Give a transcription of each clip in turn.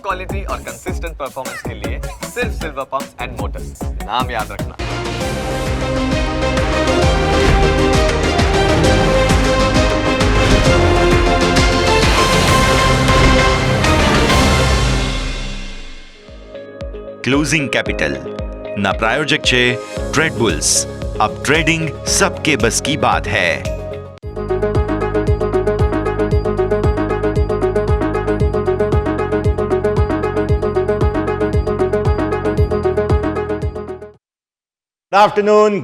Quality और consistent performance के लिए सिर्फ सिल्वर पंप्स एंड मोटर्स, नाम याद रखना। ક્લોઝિંગ કેપિટલ ના પ્રાયોજક છે ટ્રેડબુલ્સ. अब ट्रेडिंग सबके बस की बात है.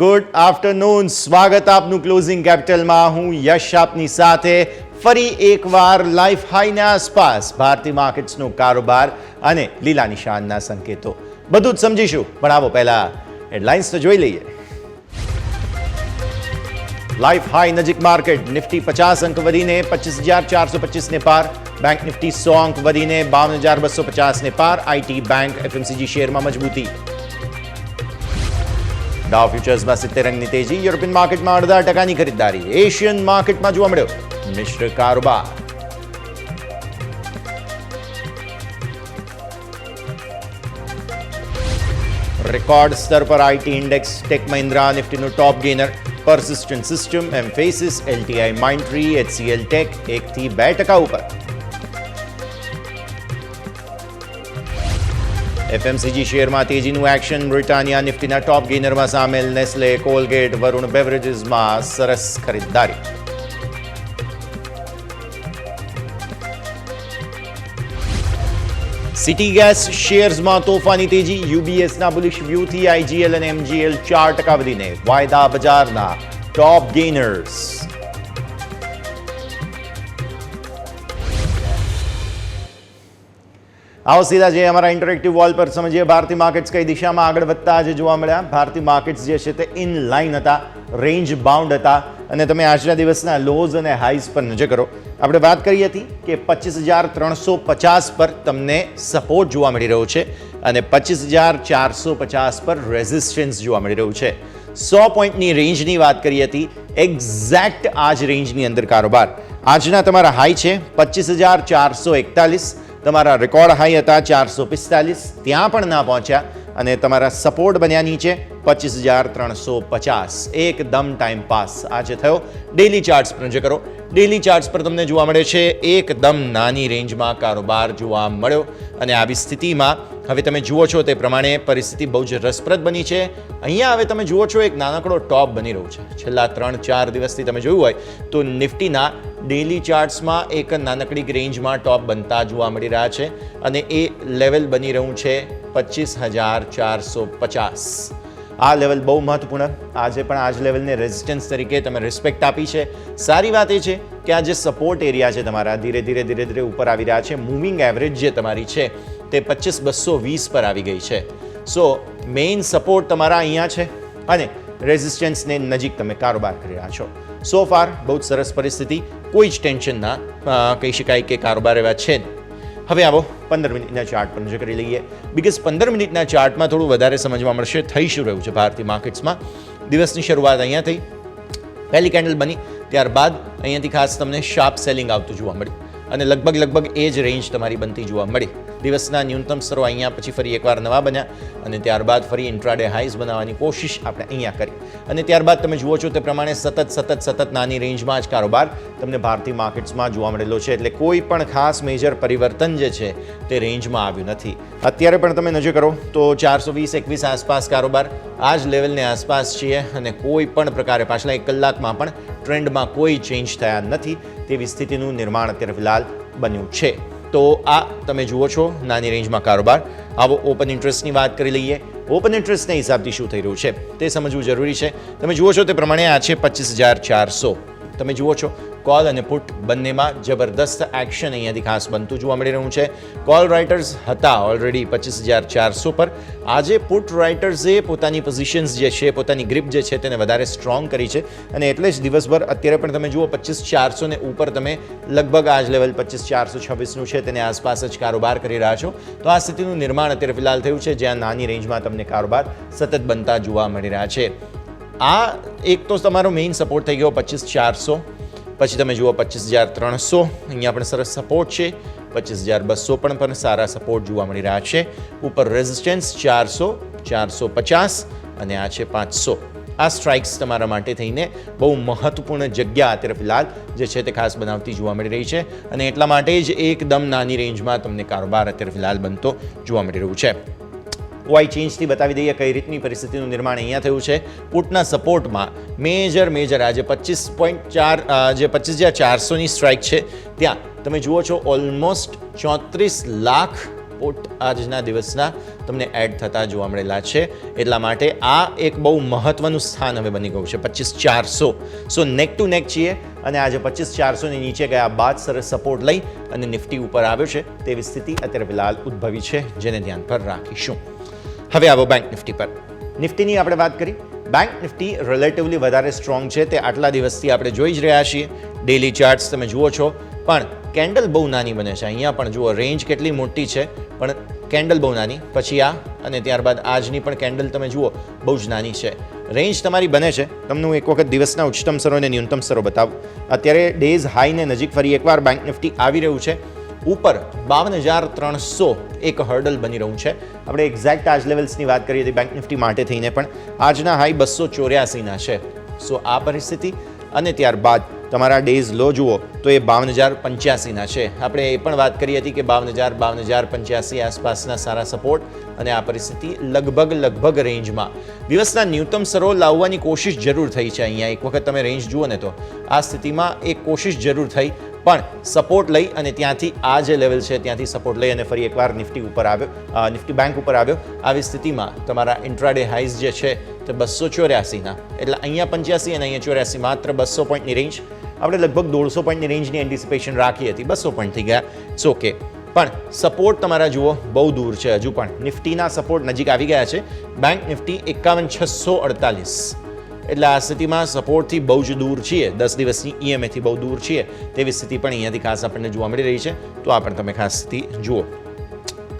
Good afternoon. સ્વાગત આપનું ક્લોઝિંગ કેપિટલમાં. હું યશ આપની સાથે ફરી એકવાર લાઈફ હાઈના આસપાસ ભારતીય માર્કેટ્સનો કારોબાર અને લીલા નિશાનના સંકેતો બધું જ સમજીશું. પણ આવો પહેલા હેડલાઇન્સ તો જોઈ લઈએ. લાઈફ હાઈ નજીક માર્કેટ. નિફ્ટી 50 અંક વધીને 25,425 ને પાર. બેંક નિફ્ટી 100 અંક વધીને 52,250 ને પાર. આઈટી, બેંક, એફએમસીજી શેરમાં મજબૂતી. ડાઉ ફ્યુચર્સમાં 70 અંકની તેજી. યુરોપિયન માર્કેટમાં 0.5% ખરીદદારી. એશિયન માર્કેટમાં જોવા મળ્યો મિશ્ર કારોબાર. રેકોર્ડ સ્તર પર આઈટી ઇન્ડેક્સ. ટેક મહિન્દ્રા નિફ્ટીનું top gainer. persistent system, Mphasis, LTI Mindtree, HCL Tech 1 થી 2% ઉપર. એફએમસીજી શેરમાં તેજીનું એક્શન. બ્રિટાનિયા નિફ્ટીના ટોપ ગેનરમાં સામેલ. નેસ્લે, કોલગેટ, વરુણ બેવરેજીસમાં સરસ ખરીદદારી. સિટી ગેસ શેર્સમાં તોફાની તેજી. યુબીએસના બુલિશ વ્યૂથી આઈજીએલ અને એમજીએલ 4% વધીને વાયદા બજારના ટોપ ગેનર્સ. આવો સીધા જે અમારા ઇન્ટરેક્ટિવ વોલ પર સમજીએ ભારતીય માર્કેટ્સ કઈ દિશામાં આગળ વધતા આજે જોવા મળ્યા. ભારતીય માર્કેટ્સ જે છે તે ઇન લાઇન હતા, રેન્જ બાઉન્ડ હતા. અને તમે આજના દિવસના લોઝ અને હાઈઝ પર નજર કરો. આપણે વાત કરી હતી કે 25,350 પર તમને સપોર્ટ જોવા મળી રહ્યો છે અને 25,450 પર રેઝિસ્ટન્સ જોવા મળી રહ્યું છે. 100 પોઈન્ટની રેન્જની વાત કરી હતી. એક્ઝેક્ટ આ જ રેન્જની અંદર કારોબાર. આજના તમારા હાઈ છે 25,441. તમારા રેકોર્ડ હાઈ હતા 445. ત્યાં પણ ના પહોંચ્યા અને તમારા સપોર્ટ બન્યા નીચે 25,350. એકદમ ટાઈમ પાસ આજે થયો. ડેલી ચાર્ટ્સ પર નજર કરો. ડેલી ચાર્ટ્સ પર તમને જોવા મળે છે એકદમ નાની રેન્જમાં કારોબાર જોવા મળ્યો. અને આવી સ્થિતિમાં હવે તમે જુઓ છો તે પ્રમાણે પરિસ્થિતિ બહુ જ રસપ્રદ બની છે. અહીંયા હવે તમે જુઓ છો એક નાનકડો ટોપ બની રહ્યો છે. છેલ્લા 3-4 દિવસથી તમે જોયું હોય તો નિફ્ટીના ડેલી ચાર્ટ્સમાં એક નાનકડી રેન્જમાં ટોપ બનતા જોવા મળી રહ્યા છે અને એ લેવલ બની રહ્યું છે 25,450. આ લેવલ બહુ મહત્વપૂર્ણ. આજે પણ આ જ લેવલને રેઝિસ્ટન્સ તરીકે તમે રિસ્પેક્ટ આપી છે. સારી વાત એ છે કે આ જે સપોર્ટ એરિયા છે તમારા ધીરે ધીરે ઉપર આવી રહ્યા છે. મૂવિંગ એવરેજ જે તમારી છે તે 25,220 પર આવી ગઈ છે. સો મેઇન સપોર્ટ તમારા અહીંયા છે અને રેઝિસ્ટન્સને નજીક તમે કારોબાર કરી રહ્યા છો. સો ફાર બહુ જ સરસ પરિસ્થિતિ. કોઈ જ ટેન્શન ના કહી શકાય કે કારોબાર એવા છે. હવે આવો 15 મિનિટના ચાર્ટ પર નજર કરી લઈએ. બિકોઝ 15 મિનિટના ચાર્ટમાં થોડું વધારે સમજવા મળશે થઈ શું રહ્યું છે ભારતીય માર્કેટ્સમાં. દિવસની શરૂઆત અહીંયા થઈ. પહેલી કેન્ડલ બની ત્યારબાદ અહીંયાથી ખાસ તમને શાર્પ સેલિંગ આવતું જોવા મળ્યું અને લગભગ એ જ રેન્જ તમારી બનતી જોવા મળી. દિવસના ન્યૂનતમ સ્તરો અહીંયા પછી ફરી એકવાર નવા બન્યા અને ત્યારબાદ ફરી ઇન્ટ્રાડે હાઈઝ બનાવવાની કોશિશ આપણે અહીંયા કરી અને ત્યારબાદ તમે જુઓ છો તે પ્રમાણે સતત નાની રેન્જમાં જ કારોબાર તમને ભારતીય માર્કેટ્સમાં જોવા મળેલો છે. એટલે કોઈ પણ ખાસ મેજર પરિવર્તન જે છે તે રેન્જમાં આવ્યું નથી. અત્યારે પણ તમે નજર કરો તો 420-21 આસપાસ કારોબાર. આ જ લેવલની આસપાસ છીએ અને કોઈ પણ પ્રકારે પાછલા 1 કલાકમાં પણ ટ્રેન્ડમાં કોઈ ચેન્જ થયા નથી તેવી સ્થિતિનું નિર્માણ અત્યારે ફિલહાલ બન્યું છે. તો આ તમે જુઓ છો નાની રેન્જમાં કારોબાર. આવો ઓપન ઇન્ટરેસ્ટની વાત કરી લઈએ. ઓપન ઇન્ટરેસ્ટના હિસાબથી શું થઈ રહ્યું છે તે સમજવું જરૂરી છે. તમે જુઓ છો તે પ્રમાણે આ છે 25,400. તમે જુઓ છો કોલ અને પુટ બંનેમાં જબરદસ્ત એક્શન અહીંયાથી ખાસ બનતું જોવા મળી રહ્યું છે. કોલ રાઇટર્સ હતા ઓલરેડી 25,400 પર. આજે પુટ રાઇટર્સે પોતાની પોઝિશન્સ જે છે પોતાની ગ્રીપ જે છે તેને વધારે સ્ટ્રોંગ કરી છે અને એટલે જ દિવસભર અત્યારે પણ તમે જુઓ 25,400 ને ઉપર તમે લગભગ આ જ લેવલ 25,426નું છે તેને આસપાસ જ કારોબાર કરી રહ્યા છો. તો આ સ્થિતિનું નિર્માણ અત્યારે ફિલહાલ થયું છે જ્યાં નાની રેન્જમાં તમને કારોબાર સતત બનતા જોવા મળી રહ્યા છે. આ એક તો તમારો મેઇન સપોર્ટ થઈ ગયો 25,400. પછી તમે જુઓ 25,300. અહીંયા પણ સરસ સપોર્ટ છે. 25,200 પણ સારા સપોર્ટ જોવા મળી રહ્યા છે. ઉપર રેઝિસ્ટન્સ 400, 450 અને આ છે 500. આ સ્ટ્રાઇક્સ તમારા માટે થઈને બહુ મહત્વપૂર્ણ જગ્યા અત્યારે ફિલહાલ જે છે તે ખાસ બનાવતી જોવા મળી રહી છે અને એટલા માટે જ એકદમ નાની રેન્જમાં તમને કારોબાર અત્યારે ફિલહાલ બનતો જોવા મળી રહ્યું છે. ઓઆઈ ચેન્જથી બતાવી દઈએ કઈ રીતની પરિસ્થિતિનું નિર્માણ અહીંયા થયું છે. પુટના સપોર્ટમાં મેજર આજે 25.4 જે 25,400ની સ્ટ્રાઇક છે ત્યાં તમે જુઓ છો ઓલમોસ્ટ 34 લાખ પુટ આજના દિવસના તમને એડ થતા જોવા મળેલા છે. એટલા માટે આ એક બહુ મહત્વનું સ્થાન હવે બની ગયું છે 25,400. સો નેક ટુ નેક છીએ અને આજે 25,400ની નીચે ગયા બાદ સરસ સપોર્ટ લઈ અને નિફ્ટી ઉપર આવ્યો છે તેવી સ્થિતિ અત્યારે ફિલહાલ ઉદ્ભવી છે જેને ધ્યાન પર રાખીશું. હવે આવો બેંક નિફ્ટી પર. નિફ્ટીની આપણે વાત કરી. બેંક નિફ્ટી રિલેટિવલી વધારે સ્ટ્રોંગ છે તે આટલા દિવસથી આપણે જોઈ જ રહ્યા છીએ. ડેલી ચાર્ટ્સ તમે જુઓ છો પણ કેન્ડલ બહુ નાની બને છે. અહીંયા પણ જુઓ રેન્જ કેટલી મોટી છે પણ કેન્ડલ બહુ નાની. પછી આ અને ત્યારબાદ આજની પણ કેન્ડલ તમે જુઓ બહુ જ નાની છે. રેન્જ તમારી બને છે. તમને હું એક વખત દિવસના ઉચ્ચતમ સ્તરો અને ન્યૂનતમ સ્તરો બતાવું. અત્યારે ડેઝ હાઈને નજીક ફરી એકવાર બેંક નિફ્ટી આવી રહ્યું છે. ઉપર 52,300 એક હર્ડલ બની રહ્યું છે. આપણે એક્ઝેક્ટ આજ લેવલ્સની વાત કરીએ તો બેંક નિફ્ટી માટે થઈને પણ આજના હાઈ 284ના છે. સો આ પરિસ્થિતિ અને ત્યારબાદ તમારા ડેઝ લો જુઓ તો એ 52,085ના છે. આપણે એ પણ વાત કરી હતી કે 52,085 આસપાસના સારા સપોર્ટ અને આ પરિસ્થિતિ લગભગ રેન્જમાં દિવસના ન્યૂનતમ સ્તરો લાવવાની કોશિશ જરૂર થઈ છે. અહીંયા એક વખત તમે રેન્જ જુઓ ને તો આ સ્થિતિમાં એક કોશિશ જરૂર થઈ પણ સપોર્ટ લઈ અને ત્યાંથી આ જે લેવલ છે ત્યાંથી સપોર્ટ લઈ અને ફરી એકવાર નિફ્ટી ઉપર આવ્યો, નિફ્ટી બેંક ઉપર આવ્યો. આવી સ્થિતિમાં તમારા ઇન્ટ્રાડે હાઈઝ જે છે તે 284ના, એટલે અહીંયા 85 અને અહીંયા 84, માત્ર 200 પોઈન્ટની રેન્જ. આપણે લગભગ 150 પોઈન્ટની રેન્જની એન્ટિસિપેશન રાખી હતી, 200 પોઈન્ટ થઈ ગયા, ઇટ્સ ઓકે. પણ સપોર્ટ તમારા જુઓ બહુ દૂર છે. હજુ પણ નિફ્ટીના સપોર્ટ નજીક આવી ગયા છે. બેંક નિફ્ટી 51,648, એટલે આ સ્થિતિમાં સપોર્ટથી બહુ જ દૂર છીએ, 10 દિવસની ઈએમએથી બહુ દૂર છીએ તેવી સ્થિતિ પણ અહીંયાથી ખાસ આપણને જોવા મળી રહી છે. તો આ પણ તમે ખાસ સ્થિતિ જુઓ.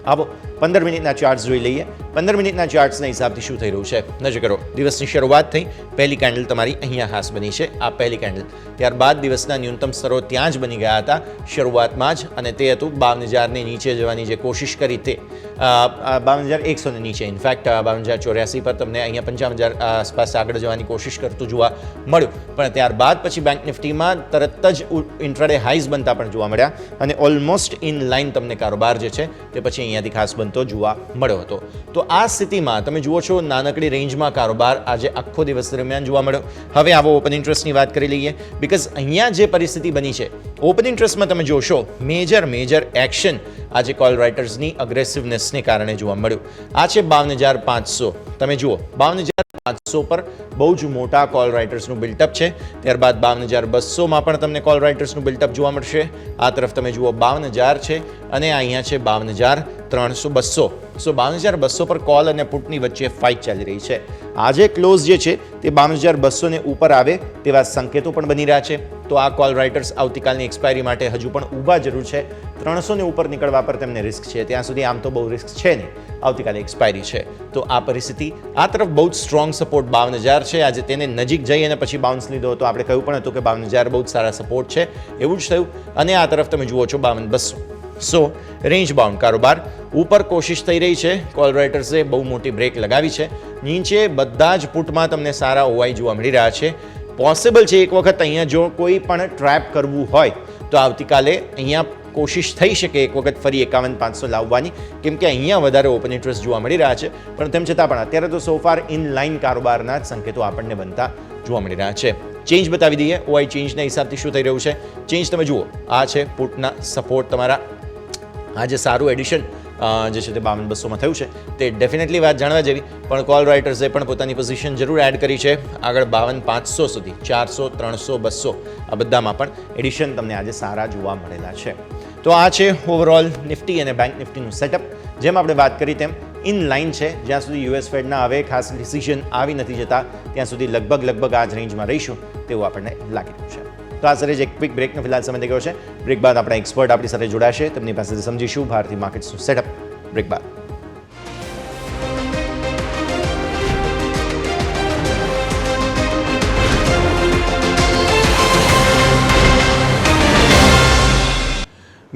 આવો 15 મિનિટના ચાર્ટ્સ જોઈ લઈએ. 15 મિનિટના ચાર્ટ્સના હિસાબથી શું થઈ રહ્યું છે નજર કરો. દિવસની શરૂઆત થઈ, પહેલી કેન્ડલ તમારી અહીંયા ખાસ બની છે, આ પહેલી કેન્ડલ. ત્યારબાદ દિવસના ન્યૂનતમ સ્તરો ત્યાં જ બની ગયા હતા શરૂઆતમાં જ, અને તે હતું 52,000ની નીચે જવાની જે કોશિશ કરી તે 52,100ની નીચે. ઇનફેક્ટ 52,084 પર તમને અહીંયા 55,000 આસપાસ આગળ જવાની કોશિશ કરતું જોવા મળ્યું. પણ ત્યારબાદ પછી બેંક નિફ્ટીમાં તરત જ ઇન્ટ્રાડે હાઈઝ બનતા પણ જોવા મળ્યા અને ઓલમોસ્ટ ઇન લાઇન તમને કારોબાર જે છે તે પછી અહીંયાથી ખાસ બનતો જોવા મળ્યો હતો. તો આ સ્થિતિમાં તમે જુઓ છો નાનકડી રેન્જમાં કારોબાર આજે આખો દિવસ દરમિયાન જોવા મળ્યો. હવે આવો ઓપન ઇન્ટરેસ્ટની વાત કરી લઈએ, બિકોઝ અહીંયા જે પરિસ્થિતિ બની છે ઓપન ઇન્ટરેસ્ટમાં તમે જોશો મેજર એક્શન આજે કોલ રાઇટર્સની અગ્રેસિવનેસને કારણે જોવા મળ્યું. આ છે 52,500, તમે જુઓ 52,500 પર બહુ જ મોટા કોલ રાઇટર્સનું બિલ્ટઅપ છે. ત્યારબાદ 52,200માં પણ તમને કોલ રાઇટર્સનું બિલ્ટઅપ જોવા મળશે. આ તરફ તમે જુઓ 52,000 છે અને અહીંયા છે 52,300. સો 52,200 પર કોલ અને પુટની વચ્ચે ફાઇટ ચાલી રહી છે. આજે ક્લોઝ જે છે તે 52,200ને ઉપર આવે તેવા સંકેતો પણ બની રહ્યા છે. તો આ કોલ રાઇટર્સ આવતીકાલની એક્સપાયરી માટે હજુ પણ ઊભા જરૂર છે. 300ને ઉપર નીકળવા પર તેમને રિસ્ક છે. ત્યાં સુધી આમ તો બહુ રિસ્ક છે નહીં, આવતીકાલે એક્સપાયરી છે. તો આ પરિસ્થિતિ, આ તરફ બહુ જ સ્ટ્રોંગ સપોર્ટ 52,000 છે. આજે તેને નજીક જઈ અને પછી બાઉન્સ લીધો હતો. આપણે કહ્યું પણ હતું કે 52,000 બહુ જ સારા સપોર્ટ છે, એવું જ થયું. અને આ તરફ તમે જુઓ છો 52,200. સો રેન્જ બાઉન્ડ કારોબાર ઉપર કોશિશ થઈ રહી છે. કોલ રાઇટર્સે બહુ મોટી બ્રેક લગાવી છે. નીચે બધા જ પુટમાં તમને સારા ઓઆઈ જોવા મળી રહ્યા છે. પોસિબલ છે એક વખત અહીંયા જો કોઈ પણ ટ્રેપ કરવું હોય તો આવતીકાલે અહીંયા કોશિશ થઈ શકે એક વખત ફરી 51,500 લાવવાની, કેમ કે અહીંયા વધારે ઓપન ઇન્ટરેસ્ટ જોવા મળી રહ્યા છે. પણ તેમ છતાં પણ અત્યારે તો સોફાર ઇન લાઇન કારોબારના જ સંકેતો આપણને બનતા જોવા મળી રહ્યા છે. ચેન્જ બતાવી દઈએ. ઓઆઈ ચેન્જના હિસાબથી શું થઈ રહ્યું છે. ચેન્જ તમે જુઓ, આ છે પુટના સપોર્ટ તમારા. આ જે સારું એડિશન જે છે તે 52,200માં થયું છે તે ડેફિનેટલી વાત જાણવા જેવી. પણ કોલ રાઇટર્સે પણ પોતાની પોઝિશન જરૂર એડ કરી છે આગળ 52,500 સુધી, 400, 300, 200 આ બધામાં પણ એડિશન તમને આજે સારા જોવા મળેલા છે. તો આ છે ઓવરઓલ નિફ્ટી અને બેંક નિફ્ટીનું સેટઅપ. જેમ આપણે વાત કરી તેમ ઇન લાઇન છે. જ્યાં સુધી યુએસ ફેડના હવે ખાસ ડિસિઝન આવી નથી જતા ત્યાં સુધી લગભગ આ જ રેન્જમાં રહીશું તેવું આપણને લાગી રહ્યું છે. તો આ સરે જ એક ક્વિક બ્રેકનો ફિલહાલ સમય થઈ ગયો છે. બ્રેક બાદ આપણા એક્સપર્ટ આપણી સાથે જોડાશે, તેમની પાસેથી સમજીશું ભારતીય માર્કેટ્સનું સેટઅપ. બ્રેક બાદ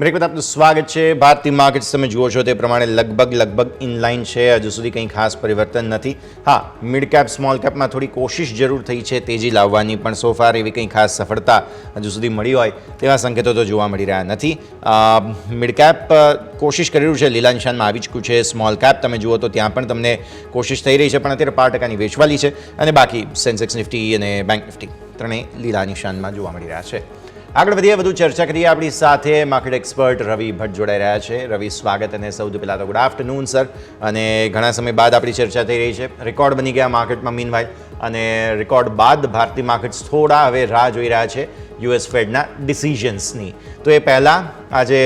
બ્રેક બાદ આપનું સ્વાગત છે. ભારતીય માર્કેટ્સ તમે જુઓ છો તે પ્રમાણે લગભગ ઇનલાઇન છે. હજુ સુધી કંઈ ખાસ પરિવર્તન નથી. હા, મિડ કેપ સ્મોલ કેપમાં થોડી કોશિશ જરૂર થઈ છે તેજી લાવવાની, પણ સો ફાર એવી કંઈ ખાસ સફળતા હજુ સુધી મળી હોય તેવા સંકેતો તો જોવા મળી રહ્યા નથી. મિડ કેપ કોશિશ કરી રહ્યું છે, લીલા નિશાનમાં આવી ચૂક્યું છે. સ્મોલ કેપ તમે જુઓ તો ત્યાં પણ તમને કોશિશ થઈ રહી છે, પણ અત્યારે 5%ની વેચવાલી છે. અને બાકી સેન્સેક્સ નિફ્ટી અને બેંક નિફ્ટી ત્રણેય લીલા નિશાનમાં જોવા મળી રહ્યા છે. આગળ વધીએ, વધુ ચર્ચા કરીએ. આપણી સાથે માર્કેટ એક્સપર્ટ રવિ ભટ્ટ જોડાઈ રહ્યા છે. રવિ, સ્વાગત. અને સૌથી પહેલાં તો ગુડ આફ્ટરનૂન સર. અને ઘણા સમય બાદ આપણી ચર્ચા થઈ રહી છે. રેકોર્ડ બની ગયા માર્કેટમાં મીનવાઇલ, અને રેકોર્ડ બાદ ભારતીય માર્કેટ્સ થોડા હવે રાહ જોઈ રહ્યા છે યુએસ ફેડના ડિસિઝન્સની. તો એ પહેલાં આજે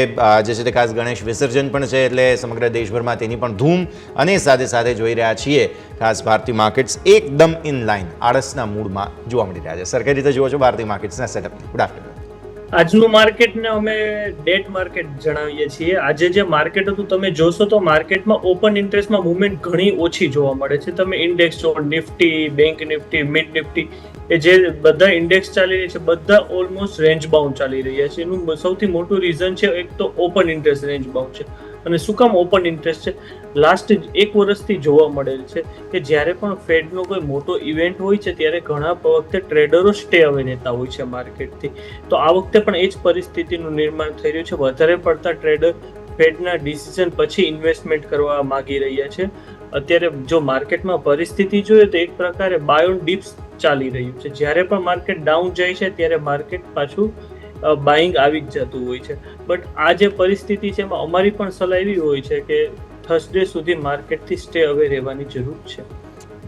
જે છે તે ખાસ ગણેશ વિસર્જન પણ છે, એટલે સમગ્ર દેશભરમાં તેની પણ ધૂમ, અને સાથે સાથે જોઈ રહ્યા છીએ ખાસ ભારતીય માર્કેટ્સ એકદમ ઇનલાઇન આળસના મૂડમાં જોવા મળી રહ્યા છે. સર, કઈ રીતે જુઓ છો ભારતીય માર્કેટ્સના સેટઅપને? Good afternoon. આજનું માર્કેટને અમે ડેટ માર્કેટ જણાવીએ છીએ. આજે જે માર્કેટ હતું તમે જોશો તો માર્કેટમાં ઓપન ઇન્ટરેસ્ટમાં મુવમેન્ટ ઘણી ઓછી જોવા મળે છે. તમે ઇન્ડેક્સ જો નિફ્ટી, બેંક નિફ્ટી, મિડ નિફ્ટી, એ જે બધા ઇન્ડેક્સ ચાલી રહ્યા છે બધા ઓલમોસ્ટ રેન્જ બાઉન્ડ ચાલી રહ્યા છે. એનું સૌથી મોટું રીઝન છે એક તો ઓપન ઇન્ટરેસ્ટ રેન્જ બાઉન્ડ છે. અને શું કામ ઓપન ઇન્ટરેસ્ટ છે? લાસ્ટ 1 વર્ષથી જોવા મળેલ છે કે જ્યારે પણ ફેડનો કોઈ મોટો ઇવેન્ટ હોય છે ત્યારે ઘણા વખતે ટ્રેડરો સ્ટે અવે રહેતા હોય છે માર્કેટથી. તો આ વખતે પણ એ જ પરિસ્થિતિનું નિર્માણ થઈ રહ્યું છે. વધારે પડતા ટ્રેડર ફેડના ડિસિઝન પછી ઇન્વેસ્ટમેન્ટ કરવા માગી રહ્યા છે. અત્યારે જો માર્કેટમાં પરિસ્થિતિ જોઈએ તો એક પ્રકારે બાય ઓન ડિપ્સ ચાલી રહ્યું છે. જ્યારે પણ માર્કેટ ડાઉન જાય છે ત્યારે માર્કેટ પાછું બાઇંગ આવી જ જતું હોય છે. બટ આ જે પરિસ્થિતિ છે એમાં અમારી પણ સલાહ એવી હોય છે કે થર્સડે સુધી માર્કેટથી સ્ટે અવે રહેવાની જરૂર છે.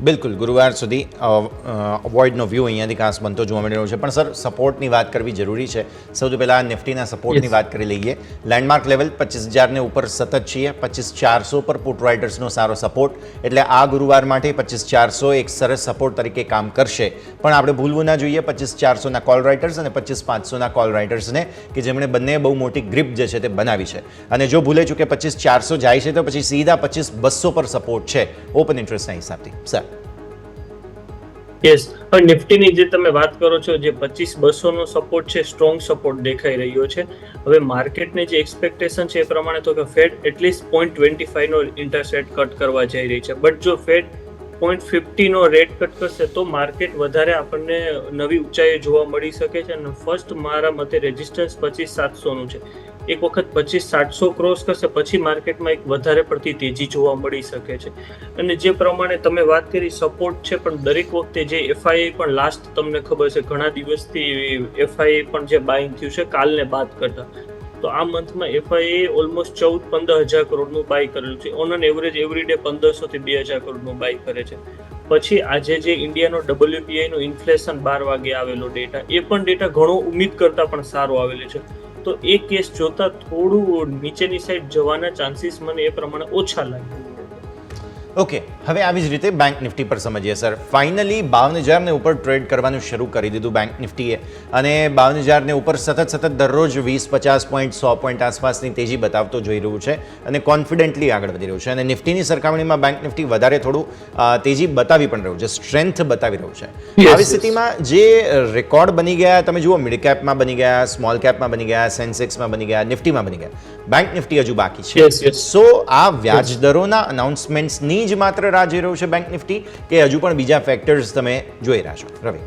બિલકુલ, ગુરુવાર સુધી અવોઇડનો વ્યૂ અહીંયાથી ખાસ બનતો જોવા મળી રહ્યો છે. પણ સર, સપોર્ટની વાત કરવી જરૂરી છે. સૌથી પહેલાં નિફ્ટીના સપોર્ટની વાત કરી લઈએ. લેન્ડમાર્ક લેવલ 25,000 ઉપર સતત છીએ. 25,400 પર પુટ રાઇટર્સનો સારો સપોર્ટ, એટલે આ ગુરુવાર માટે 25,400 એક સરસ સપોર્ટ તરીકે કામ કરશે. પણ આપણે ભૂલવું ના જોઈએ 25,400ના કોલ રાઇટર્સ અને 25,500ના કોલ રાઇટર્સને, કે જેમણે બંને બહુ મોટી ગ્રીપ જે છે તે બનાવી છે. અને જો ભૂલે ચૂકે 25,400 જાય છે તો પછી સીધા 25,200 પર સપોર્ટ છે ઓપન ઇન્ટરેસ્ટના હિસાબથી. સર, યસ, હવે નિફ્ટીની જે તમે વાત કરો છો, જે 25,200 નો સપોર્ટ છે, સ્ટ્રોંગ સપોર્ટ દેખાઈ રહ્યો છે. હવે માર્કેટને જે એક્સપેક્ટેશન છે એ પ્રમાણે તો કે ફેડ એટલીસ્ટ 0.25 નો ઇન્ટરેસ્ટ રેટ કટ કરવા જઈ રહી છે. બટ જો ફેડ 0.50 નો રેટ કટ કરશે તો માર્કેટ વધારે આપણને નવી ઊંચાઈએ જોવા મળી શકે છે. અને ફર્સ્ટ મારા મતે રેઝિસ્ટન્સ 25,700 નું છે. એક વખત 25,700 ક્રોસ કરશે પછી માર્કેટમાં એક વધારે પડતી તેજી જોવા મળી શકે છે. અને જે પ્રમાણે તમે વાત કરી સપોર્ટ છે, પણ દરેક વખતે જે એફઆઈએ પણ લાસ્ટ તમને ખબર છે ઘણા દિવસથી એફઆઈએ પણ જે બાઇંગ થયું છે કાલને બાદ કરતા, તો આ મંથમાં એફઆઈએ ઓલમોસ્ટ 14-15 હજાર કરોડનું બાય કરેલું છે. On an average every day 1,500 થી 2,000 કરોડનું બાય કરે છે. પછી આજે જે ઇન્ડિયાનો WPI નો ઇન્ફ્લેશન 12 વાગે આવેલો ડેટા, એ પણ ડેટા ઘણો ઉમ્મીદ કરતા પણ સારો આવેલો છે. તો એ કેસ જોતા થોડું નીચેની સાઈડ જવાના ચાન્સીસ મને એ પ્રમાણે ઓછા લાગે. ઓકે, હવે આવી જ રીતે બેંક નિફ્ટી પર સમજીએ. સર, ફાઇનલી 52,000 ઉપર ટ્રેડ કરવાનું શરૂ કરી દીધું બેંક નિફ્ટીએ, અને 52,000 ઉપર સતત દરરોજ 20-50 પોઈન્ટ 100 પોઈન્ટ આસપાસની તેજી બતાવતો જોઈ રહ્યું છે, અને કોન્ફિડન્ટલી આગળ વધી રહ્યું છે. અને નિફ્ટીની સરખામણીમાં બેંક નિફ્ટી વધારે થોડું તેજી બતાવી પણ રહ્યું છે, સ્ટ્રેન્થ બતાવી રહ્યું છે. આવી સ્થિતિમાં જે રેકોર્ડ બની ગયા, તમે જુઓ મિડ કેપમાં બની ગયા, સ્મોલ કેપમાં બની ગયા, સેન્સેક્સમાં બની ગયા, નિફ્ટીમાં બની ગયા, બેંક નિફ્ટી હજુ બાકી છે. સો આ વ્યાજ દરોના અનાઉન્સમેન્ટ્સની જ માત્ર રાહ જોઈ રહ્યું છે બેંક નિફ્ટી, કે હજુ પણ બીજા ફેક્ટર્સ તમે જોઈ રહ્યા છો? રવિ,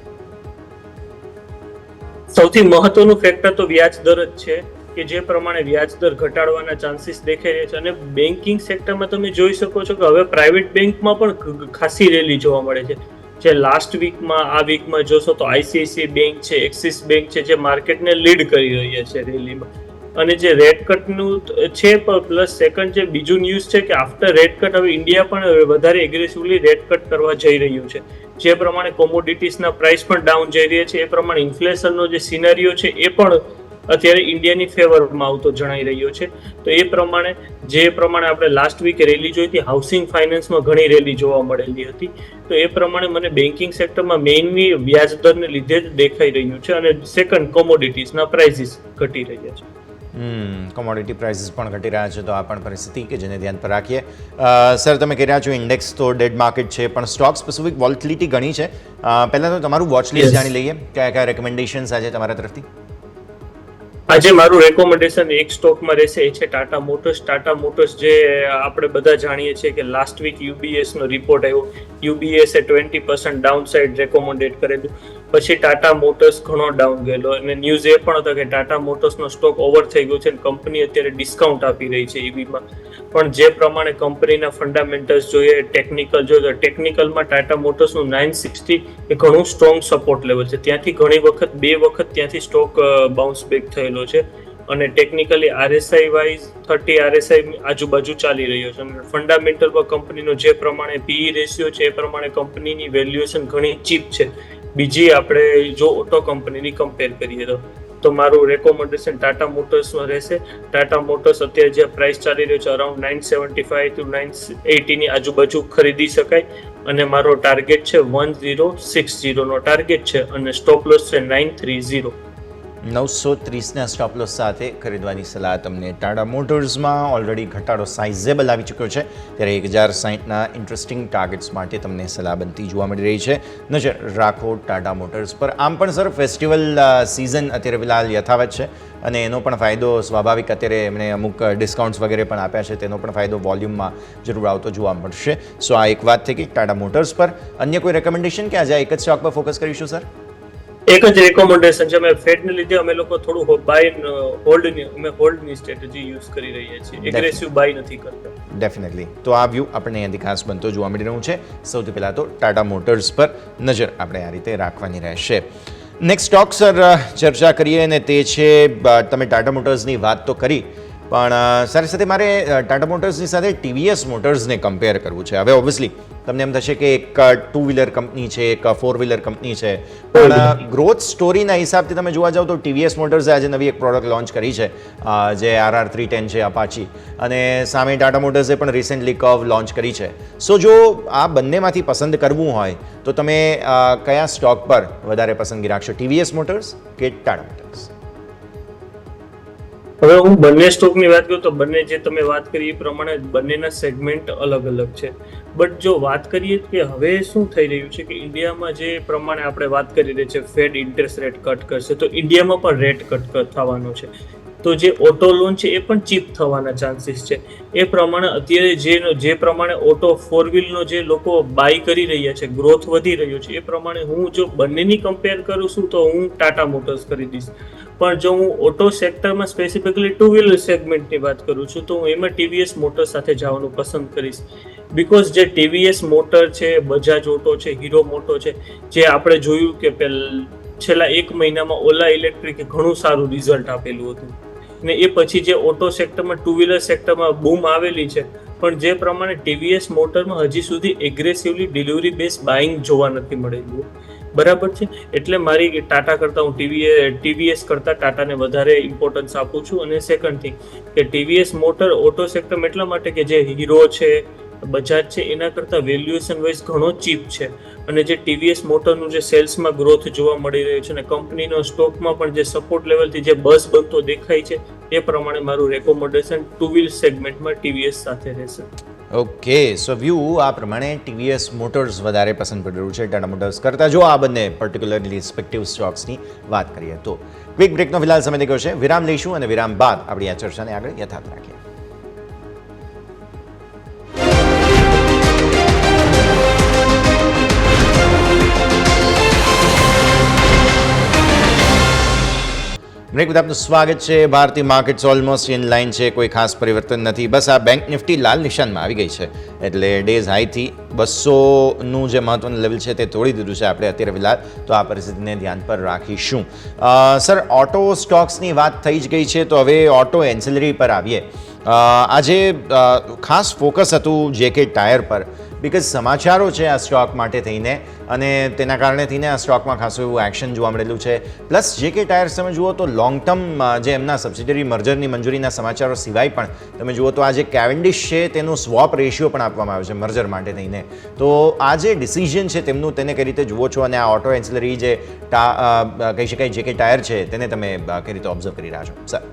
સૌથી મહત્વનું ફેક્ટર તો વ્યાજ દર જ છે, કે જે પ્રમાણે વ્યાજ દર ઘટાડવાના ચાન્સીસ દેખાઈ રહ્યા છે. અને બેન્કિંગ સેક્ટરમાં તમે જોઈ શકો છો કે હવે પ્રાઇવેટ બેંકમાં પણ ખાસી રેલી જોવા મળે છે. જે લાસ્ટ વીકમાં, આ વીકમાં જોશો તો આઈસીઆઈસીઆઈ બેંક છે, એક્સિસ બેંક છે, જે માર્કેટને લીડ કરી રહ્યા છે રેલીમાં. અને જે રેટ કટનું છે, પ્લસ સેકન્ડ જે બીજું ન્યૂઝ છે કે આફ્ટર રેટ કટ હવે ઇન્ડિયા પણ વધારે એગ્રેસિવલી રેટ કટ કરવા જઈ રહ્યું છે. જે પ્રમાણે કોમોડિટીઝના પ્રાઇસ પણ ડાઉન જઈ રહ્યા છે, એ પ્રમાણે ઇન્ફ્લેશનનો જે સિનારીઓ છે એ પણ અત્યારે ઇન્ડિયાની ફેવરમાં આવતો જણાઈ રહ્યો છે. તો એ પ્રમાણે જે પ્રમાણે આપણે લાસ્ટ વીકે રેલી જોઈ હતી, હાઉસિંગ ફાઇનાન્સમાં ઘણી રેલી જોવા મળેલી હતી. તો એ પ્રમાણે મને બેન્કિંગ સેક્ટરમાં મેઇનલી વ્યાજ દરને લીધે જ દેખાઈ રહ્યું છે. અને સેકન્ડ કોમોડિટીઝના પ્રાઇસીસ ઘટી રહ્યા છે. કોમોડિટી પ્રાઇસીસ પણ ઘટી રહ્યા છે, તો આ પણ પરિસ્થિતિ કે જેને ધ્યાન પર રાખીએ. સર, તમે કહી રહ્યા છો ઇન્ડેક્સ તો ડેડ માર્કેટ છે, પણ સ્ટોક સ્પેસિફિક વોલેટિલિટી ઘણી છે. પહેલાં તો તમારું વોચ લિસ્ટ જાણી લઈએ, કયા કયા રેકમેન્ડેશન્સ આજે તમારા તરફથી? આજે મારું રેકોમેન્ડેશન એક સ્ટોકમાં રહેશે, એ છે ટાટા મોટર્સ. ટાટા મોટર્સ જે આપણે બધા જાણીએ છીએ કે લાસ્ટ વીક યુબીએસ નો રિપોર્ટ આવ્યો, યુબીએસ એ 20% ડાઉન સાઇડ રેકોમેન્ડેડ કરેલું, પછી ટાટા મોટર્સ ઘણો ડાઉન ગયેલો, અને ન્યૂઝ એ પણ હતો કે ટાટા મોટર્સનો સ્ટોક ઓવર થઈ ગયો છે અને કંપની અત્યારે ડિસ્કાઉન્ટ આપી રહી છે ઈવીમાં. પણ જે પ્રમાણે કંપનીના ફંડામેન્ટલ્સ જોઈએ, ટેકનિકલ જોઈએ, તો ટેકનિકલમાં ટાટા મોટર્સનું 960 એ ઘણું સ્ટ્રોંગ સપોર્ટ લેવલ છે. ત્યાંથી ઘણી વખત 2 વખત ત્યાંથી સ્ટોક બાઉન્સ બેક થયેલો છે, અને ટેકનિકલી આરએસઆઈ વાઇઝ 30 આરએસઆઈ આજુબાજુ ચાલી રહ્યો છે. અને ફંડામેન્ટલ પર કંપનીનો જે પ્રમાણે પીઈ રેશિયો છે એ પ્રમાણે કંપનીની વેલ્યુએશન ઘણી ચીપ છે બીજી આપણે જો ઓટો કંપનીની કમ્પેર કરીએ તો મારું રેકોમેન્ડેશન ટાટા મોટર્સમાં રહેશે. ટાટા મોટર્સ અત્યારે જે પ્રાઇસ ચાલી રહ્યો છે અરાઉન્ડ 975 to 980 ની આજુબાજુ ખરીદી શકાય, અને મારો ટાર્ગેટ છે 1060 નો ટાર્ગેટ છે, અને સ્ટોપ લોસ છે 930. 930ના સ્ટોપ લોસ સાથે ખરીદવાની સલાહ તમને. ટાટા મોટર્સમાં ઓલરેડી ઘટાડો સાઇઝેબલ આવી ચૂક્યો છે, ત્યારે 1060ના ઇન્ટરેસ્ટિંગ ટાર્ગેટ્સ માટે તમને સલાહ બનતી જોવા મળી રહી છે. નજર રાખો ટાટા મોટર્સ પર. આમ પણ સર ફેસ્ટિવલ સિઝન અત્યારે ફિલહાલ યથાવત છે, અને એનો પણ ફાયદો સ્વાભાવિક અત્યારે એમણે અમુક ડિસ્કાઉન્ટ્સ વગેરે પણ આપ્યા છે, તેનો પણ ફાયદો વોલ્યુમમાં જરૂર આવતો જોવા મળશે. સો આ એક વાત થઈ ગઈ ટાટા મોટર્સ પર. અન્ય કોઈ રેકમેન્ડેશન કે આજે એક જ સ્ટોક પર ફોકસ કરીશું સર? એક જ રેકોમેન્ડેશન છે, અમે ફેડને લીધે અમે લોકો થોડું બાય હોલ્ડની સ્ટ્રેટેજી યુઝ કરી રહ્યા છીએ, એગ્રેસિવ બાય નથી કરતા. ડેફિનેટલી. તો આ વ્યૂ આપણને અહીંયાથી ખાસ બનતો જોવા મળી રહ્યું છે. સૌથી પહેલાં તો ટાટા મોટર્સ પર નજર આપણે આ રીતે રાખવાની રહેશે. નેક્સ્ટ સ્ટોક સર ચર્ચા કરીએ, અને તે છે, તમે ટાટા મોટર્સની વાત તો કરી, પણ સાથે સાથે મારે ટાટા મોટર્સની સાથે ટીવીએસ મોટર્સને કમ્પેર કરવું છે. હવે ઓબ્વિયસલી તમને એમ થશે કે એક 2 વ્હીલર કંપની છે, એક 4 વ્હીલર કંપની છે, પણ ગ્રોથ સ્ટોરીના હિસાબથી તમે જોવા જાઓ તો ટીવીએસ મોટર્સે આજે નવી એક પ્રોડક્ટ લોન્ચ કરી છે, જે RR310 છે અપાચી, અને સામે ટાટા મોટર્સે પણ રિસેન્ટલી કર્વ લોન્ચ કરી છે. સો જો આ બંનેમાંથી પસંદ કરવું હોય તો તમે કયા સ્ટોક પર વધારે પસંદગી રાખશો, ટીવીએસ મોટર્સ કે ટાટા મોટર્સ? હવે હું બંને સ્ટોકની વાત કરું તો બંને જે તમે વાત કરી એ પ્રમાણે બંનેના સેગમેન્ટ અલગ અલગ છે. બટ જો વાત કરીએ કે હવે શું થઈ રહ્યું છે કે ઇન્ડિયામાં જે પ્રમાણે આપણે વાત કરી રહી છે ફેડ ઇન્ટરેસ્ટ રેટ કટ કરશે, તો ઇન્ડિયામાં પણ રેટ કટ થવાનો છે, તો જે ઓટો લોન છે એ પણ ચીપ થવાના ચાન્સીસ છે. એ પ્રમાણે અત્યારે જે પ્રમાણે ઓટો 4 વ્હીલનો જે લોકો બાય કરી રહ્યા છે, ગ્રોથ વધી રહ્યો છે, એ પ્રમાણે હું જો બંનેની કમ્પેર કરું છું તો હું ટાટા મોટર્સ ખરીદીશ. પણ જો હું ઓટો સેક્ટરમાં સ્પેસિફિકલી 2 વ્હીલર સેગમેન્ટની વાત કરું છું તો હું એમાં ટીવીએસ મોટર સાથે જવાનું પસંદ કરીશ. બિકોઝ જે ટીવીએસ મોટર છે, બજાજ ઓટો છે, હીરો મોટો છે, જે આપણે જોયું કે છેલ્લા 1 મહિનામાં ઓલા ઇલેક્ટ્રિકે ઘણું સારું રિઝલ્ટ આપેલું હતું, ને એ પછી જે ઓટો સેક્ટરમાં 2 વ્હીલર સેક્ટરમાં બૂમ આવેલી છે, પણ જે પ્રમાણે ટીવીએસ મોટરમાં હજી સુધી એગ્રેસિવલી ડિલિવરી બેઝ બાઇંગ જોવા નથી મળેલું. બરાબર છે, એટલે મારી ટાટા કરતાં હું ટીવીએસ કરતાં ટાટાને વધારે ઇમ્પોર્ટન્સ આપું છું. અને સેકન્ડ થિંગ કે ટીવીએસ મોટર ઓટો સેક્ટર એટલા માટે કે જે હીરો છે, બજાજ છે, એના કરતાં વેલ્યુએશન વાઇઝ ઘણો ચીપ છે, અને જે ટીવીએસ મોટરનું જે સેલ્સમાં ગ્રોથ જોવા મળી રહ્યું છે, અને કંપનીનો સ્ટોકમાં પણ જે સપોર્ટ લેવલથી જે બસ બનતો દેખાય છે, એ પ્રમાણે મારું રેકોમેન્ડેશન 2 વ્હીલ સેગમેન્ટમાં ટીવીએસ સાથે રહેશે. ઓકે, સો વ્યૂ આ પ્રમાણે ટીવીએસ મોટર્સ વધારે પસંદ કરી રહ્યું છે ટાટા મોટર્સ કરતાં, જો આ બંને પર્ટિક્યુલરલી રિસ્પેક્ટિવ સ્ટોક્સની વાત કરીએ તો. ક્વિક બ્રેકનો ફિલહાલ સમય નીકળ્યો છે, વિરામ લઈશું, અને વિરામ બાદ આપણી આ ચર્ચાને આગળ યથાવત રાખીએ. બ્રેક બાદ આપનું સ્વાગત છે. ભારતીય માર્કેટ્સ ઓલમોસ્ટ ઇન લાઇન છે, કોઈ ખાસ પરિવર્તન નથી. બસ આ બેંક નિફ્ટી લાલ નિશાનમાં આવી ગઈ છે, એટલે ડેઝ હાઈથી 200નું જે મહત્વનું લેવલ છે તે તોડી દીધું છે આપણે અત્યારે ફિલહાલ, તો આ પરિસ્થિતિને ધ્યાન પર રાખીશું. સર, ઓટો સ્ટોક્સની વાત થઈ જ ગઈ છે, તો હવે ઓટો એન્સિલરી પર આવીએ. આજે ખાસ ફોકસ હતું જેકે ટાયર પર, બિકોઝ સમાચારો છે આ સ્ટોક માટે થઈને, અને તેના કારણે થઈને આ સ્ટોકમાં ખાસું એવું એક્શન જોવા મળેલું છે. પ્લસ જેકે ટાયર્સ તમે જુઓ તો લોંગ ટર્મ જે એમના સબસિડરી મર્જરની મંજૂરીના સમાચારો સિવાય પણ તમે જુઓ તો આ જે કેવેન્ડિશ છે તેનું સ્વોપ રેશિયો પણ આપવામાં આવ્યો છે મર્જર માટે થઈને. તો આ જે ડિસિઝન છે તેમનું, તેને કઈ રીતે જુઓ છો, અને આ ઓટો એન્સિલરી જે કહી શકાય જેકે ટાયર છે તેને તમે કઈ રીતે ઓબ્ઝર્વ કરી રહ્યા છો સર?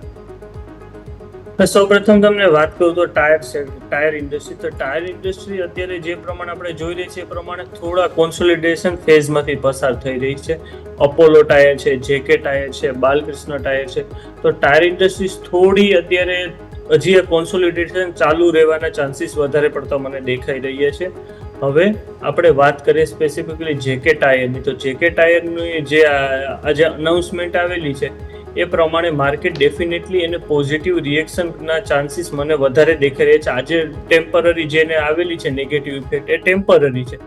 સૌપ્રથમ તમને વાત કરું તો ટાયર ઇન્ડસ્ટ્રી. તો ટાયર ઇન્ડસ્ટ્રી અત્યારે જે પ્રમાણે આપણે જોઈ રહી છે એ પ્રમાણે થોડા કોન્સોલિડેશન ફેઝમાંથી પસાર થઈ રહી છે. અપોલો ટાયર છે, જેકે ટાયર છે, બાલકૃષ્ણ ટાયર છે. તો ટાયર ઇન્ડસ્ટ્રીઝ થોડી અત્યારે હજી કોન્સોલિડેશન ચાલુ રહેવાના ચાન્સીસ વધારે પડતા મને દેખાઈ રહ્યા છે. હવે આપણે વાત કરીએ સ્પેસિફિકલી જેકે ટાયરની. તો જેકે ટાયરની જે આજે અનાઉન્સમેન્ટ આવેલી છે એ પ્રમાણે માર્કેટ ડેફિનેટલી એને પોઝિટિવ રિએક્શનના ચાન્સીસ મને વધારે દેખાઈ રહ્યા છે. આજે ટેમ્પરરી જેને આવેલી છે નેગેટિવ ઇફેક્ટ એ ટેમ્પરરી છે,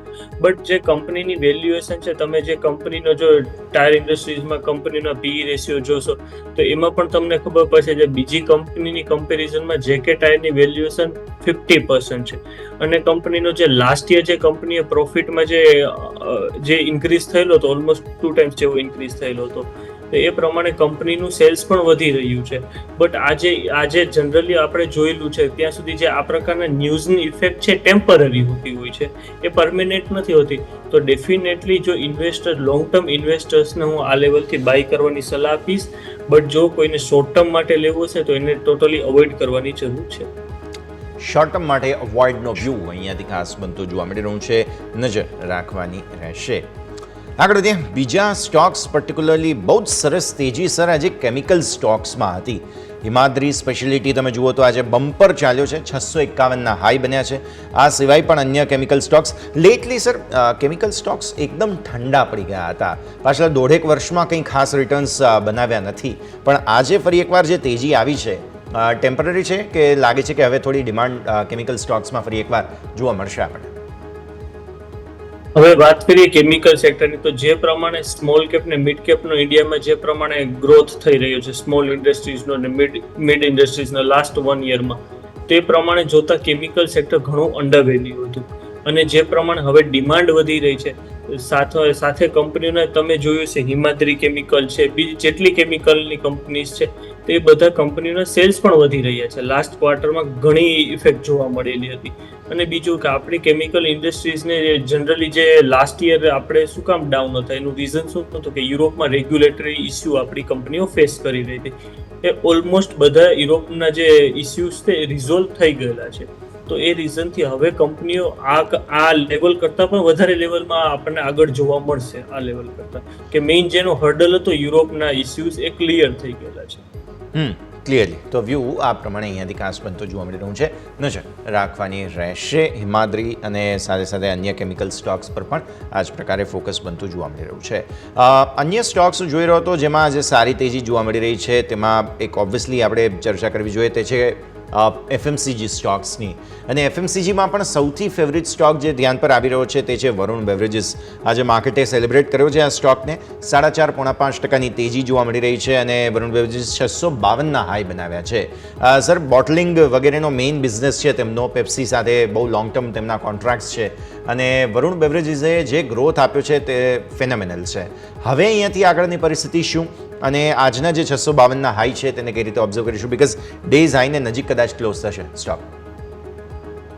બટ જે કંપનીની વેલ્યુએશન છે, તમે જે કંપનીનો જો ટાયર ઇન્ડસ્ટ્રીઝમાં કંપનીનો પીઈ રેશિયો જોશો તો એમાં પણ તમને ખબર પડશે કે બીજી કંપનીની કમ્પેરિઝનમાં જેકે ટાયરની વેલ્યુએશન 50% છે. અને કંપનીનો જે લાસ્ટ યર જે કંપનીએ પ્રોફિટમાં જે ઇન્ક્રીઝ થયેલો હતો, ઓલમોસ્ટ 2 times જેવો ઇન્ક્રીઝ થયેલો હતો, તો એ પ્રમાણે કંપનીનું સેલ્સ પણ વધી રહ્યું છે. બટ આજે જનરલી આપણે જોયેલું છે ત્યાં સુધી જે આ પ્રકારના ન્યૂઝની ઇફેક્ટ છે ટેમ્પરરી હોતી હોય છે, એ પરમેનન્ટ નથી હોતી. તો ડેફિનેટલી જો ઇન્વેસ્ટર લોંગ ટર્મ ઇન્વેસ્ટર્સને હું આ લેવલથી બાય કરવાની સલાહ આપીશ, બટ જો કોઈને શોર્ટ ટર્મ માટે લેવો છે તો એને ટોટલી અવોઇડ કરવાની જરૂર છે. શોર્ટ ટર્મ માટે અવોઇડનો વ્યૂ અહીંયાથી ખાસ બનતો જોવા મળી રહ્યું છે, નજર રાખવાની રહેશે. આગળ વધીએ બીજા સ્ટોક્સ, પર્ટિક્યુલરલી બહુ જ સરસ તેજી સર આજે કેમિકલ સ્ટોક્સમાં હતી. હિમાદ્રી સ્પેશિયાલિટી તમે જુઓ તો આજે બમ્પર ચાલ્યો છે, 651ના હાઈ બન્યા છે. આ સિવાય પણ અન્ય chemical stocks lately sir chemical stocks એકદમ ઠંડા પડી ગયા હતા. પાછલા 1.5 વર્ષમાં કંઈ ખાસ રિટર્ન્સ બનાવ્યા નથી, પણ આજે ફરી એકવાર જે તેજી આવી છે ટેમ્પરરી છે કે લાગે છે કે હવે થોડી ડિમાન્ડ કેમિકલ સ્ટોક્સમાં ફરી એકવાર જોવા મળશે આપણને? હવે વાત કરીએ કેમિકલ સેક્ટરની, તો જે પ્રમાણે સ્મોલ કેપ ને મિડ કેપનો ઇન્ડિયામાં જે પ્રમાણે ગ્રોથ થઈ રહ્યો છે સ્મોલ ઇન્ડસ્ટ્રીઝનો અને મિડ ઇન્ડસ્ટ્રીઝનો લાસ્ટ 1 yearમાં, તે પ્રમાણે જોતા કેમિકલ સેક્ટર ઘણું અંડર વેલ્યુ હતું. અને જે પ્રમાણે હવે ડિમાન્ડ વધી રહી છે, સાથે કંપનીઓને તમે જોયું છે હિમાદ્રી કેમિકલ છે, બીજી જેટલી કેમિકલની કંપનીઝ છે તે બધા કંપનીઓના સેલ્સ પણ વધી રહ્યા છે. લાસ્ટ ક્વાર્ટરમાં ઘણી ઇફેક્ટ જોવા મળેલી હતી. અને બીજું કે આપણી કેમિકલ ઇન્ડસ્ટ્રીઝને જનરલી જે લાસ્ટ યર આપણે શું કામ ડાઉન હતા, એનું રીઝન શું હતું કે યુરોપમાં રેગ્યુલેટરી ઇસ્યુ આપણી કંપનીઓ ફેસ કરી રહી હતી. એ ઓલમોસ્ટ બધા યુરોપના જે ઇસ્યુઝ છે એ રિઝોલ્વ થઈ ગયેલા છે. તો એ રીઝનથી હવે કંપનીઓ આ લેવલ કરતાં પણ વધારે લેવલમાં આપણને આગળ જોવા મળશે. આ લેવલ કરતાં કે મેઇન જેનો હર્ડલ હતો યુરોપના ઇસ્યુઝ એ ક્લિયર થઈ ગયેલા છે. ક્લિયરલી તો વ્યૂ આ પ્રમાણે અહીંયાથી ખાસ બનતો જોવા મળી રહ્યું છે, નજર રાખવાની રહેશે. હિમાદ્રી અને સાથે સાથે અન્ય કેમિકલ સ્ટોક્સ પર પણ આ જ પ્રકારે ફોકસ બનતું જોવા મળી રહ્યું છે. અન્ય સ્ટોક્સ જોઈ રહ્યો હતો જેમાં આજે સારી તેજી જોવા મળી રહી છે, તેમાં એક ઓબ્વિયસલી આપણે ચર્ચા કરવી જોઈએ તે છે FMCG સ્ટોક્સની. અને FMCGમાં પણ સૌથી ફેવરિટ સ્ટોક જે ધ્યાન પર આવી રહ્યો છે તે છે વરુણ બેવરેજીસ. આજે માર્કેટે સેલિબ્રેટ કર્યો છે આ સ્ટોકને, 4.5% તેજી જોવા મળી રહી છે અને વરુણ બેવરેજીસ 652ના હાઈ બનાવ્યા છે. સર બોટલિંગ વગેરેનો મેઇન બિઝનેસ છે તેમનો, પેપ્સી સાથે બહુ લોંગ ટર્મ તેમના કોન્ટ્રાક્ટ્સ છે અને વરુણ બેવરેજીસે જે ગ્રોથ આપ્યો છે તે ફેનોમેનલ છે. હવે અહીંયાથી આગળની પરિસ્થિતિ શું અને આજના જે 652ના હાઈ છે તેને કઈ રીતે ઓબ્ઝર્વ કરીશું, બીકોઝ ડેઝ હાઈને નજીક કદાચ ક્લોઝ થશે સ્ટોક?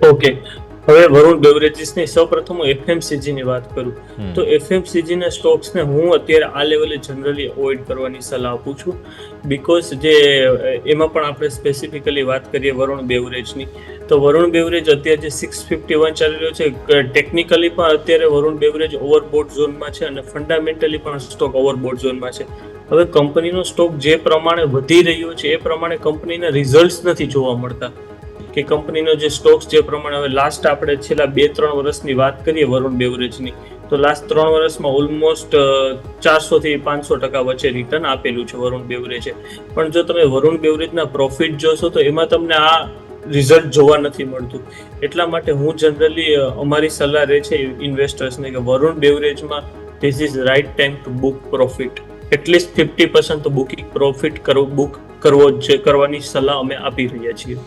ઓકે, હવે વરુણ બેવરેજીસની સૌપ્રથમ હું FMCG ની વાત કરું તો FMCG ના સ્ટોક્સને હું અત્યારે આ લેવલે જનરલી અવોઇડ કરવાની સલાહ આપું છું. બીકોઝ જે એમાં પણ આપણે સ્પેસિફિકલી વાત કરીએ વરુણ બેવરેજની, તો વરુણ બેવરેજ અત્યારે જે 651 ચાલી રહ્યો છે, ટેકનિકલી પણ અત્યારે વરુણ બેવરેજ ઓવરબોટ ઝોનમાં છે અને ફંડામેન્ટલી પણ સ્ટોક ઓવરબોટ ઝોનમાં છે. હવે કંપનીનો સ્ટોક જે પ્રમાણે વધી રહ્યો છે એ પ્રમાણે કંપનીના રિઝલ્ટ્સ નથી જોવા મળતા. કે કંપનીનો જે સ્ટોક્સ જે પ્રમાણે હવે લાસ્ટ આપણે છેલ્લા 2-3 વર્ષની વાત કરીએ વરુણ બેવરેજની, તો લાસ્ટ 3 વર્ષમાં ઓલમોસ્ટ 400 થી 500% વચ્ચે રિટર્ન આપેલું છે વરુણ બેવરેજે. પણ જો તમે વરુણ બેવરેજના પ્રોફિટ જોશો તો એમાં તમને આ રિઝલ્ટ જોવા નથી મળતું. એટલા માટે હું જનરલી અમારી સલાહ રહે છે ઇન્વેસ્ટર્સને કે વરુણ બેવરેજમાં this is right time to book profit. At least 50% તો બુકિંગ પ્રોફિટ કરવાની સલાહ અમે આપી રહ્યા છીએ.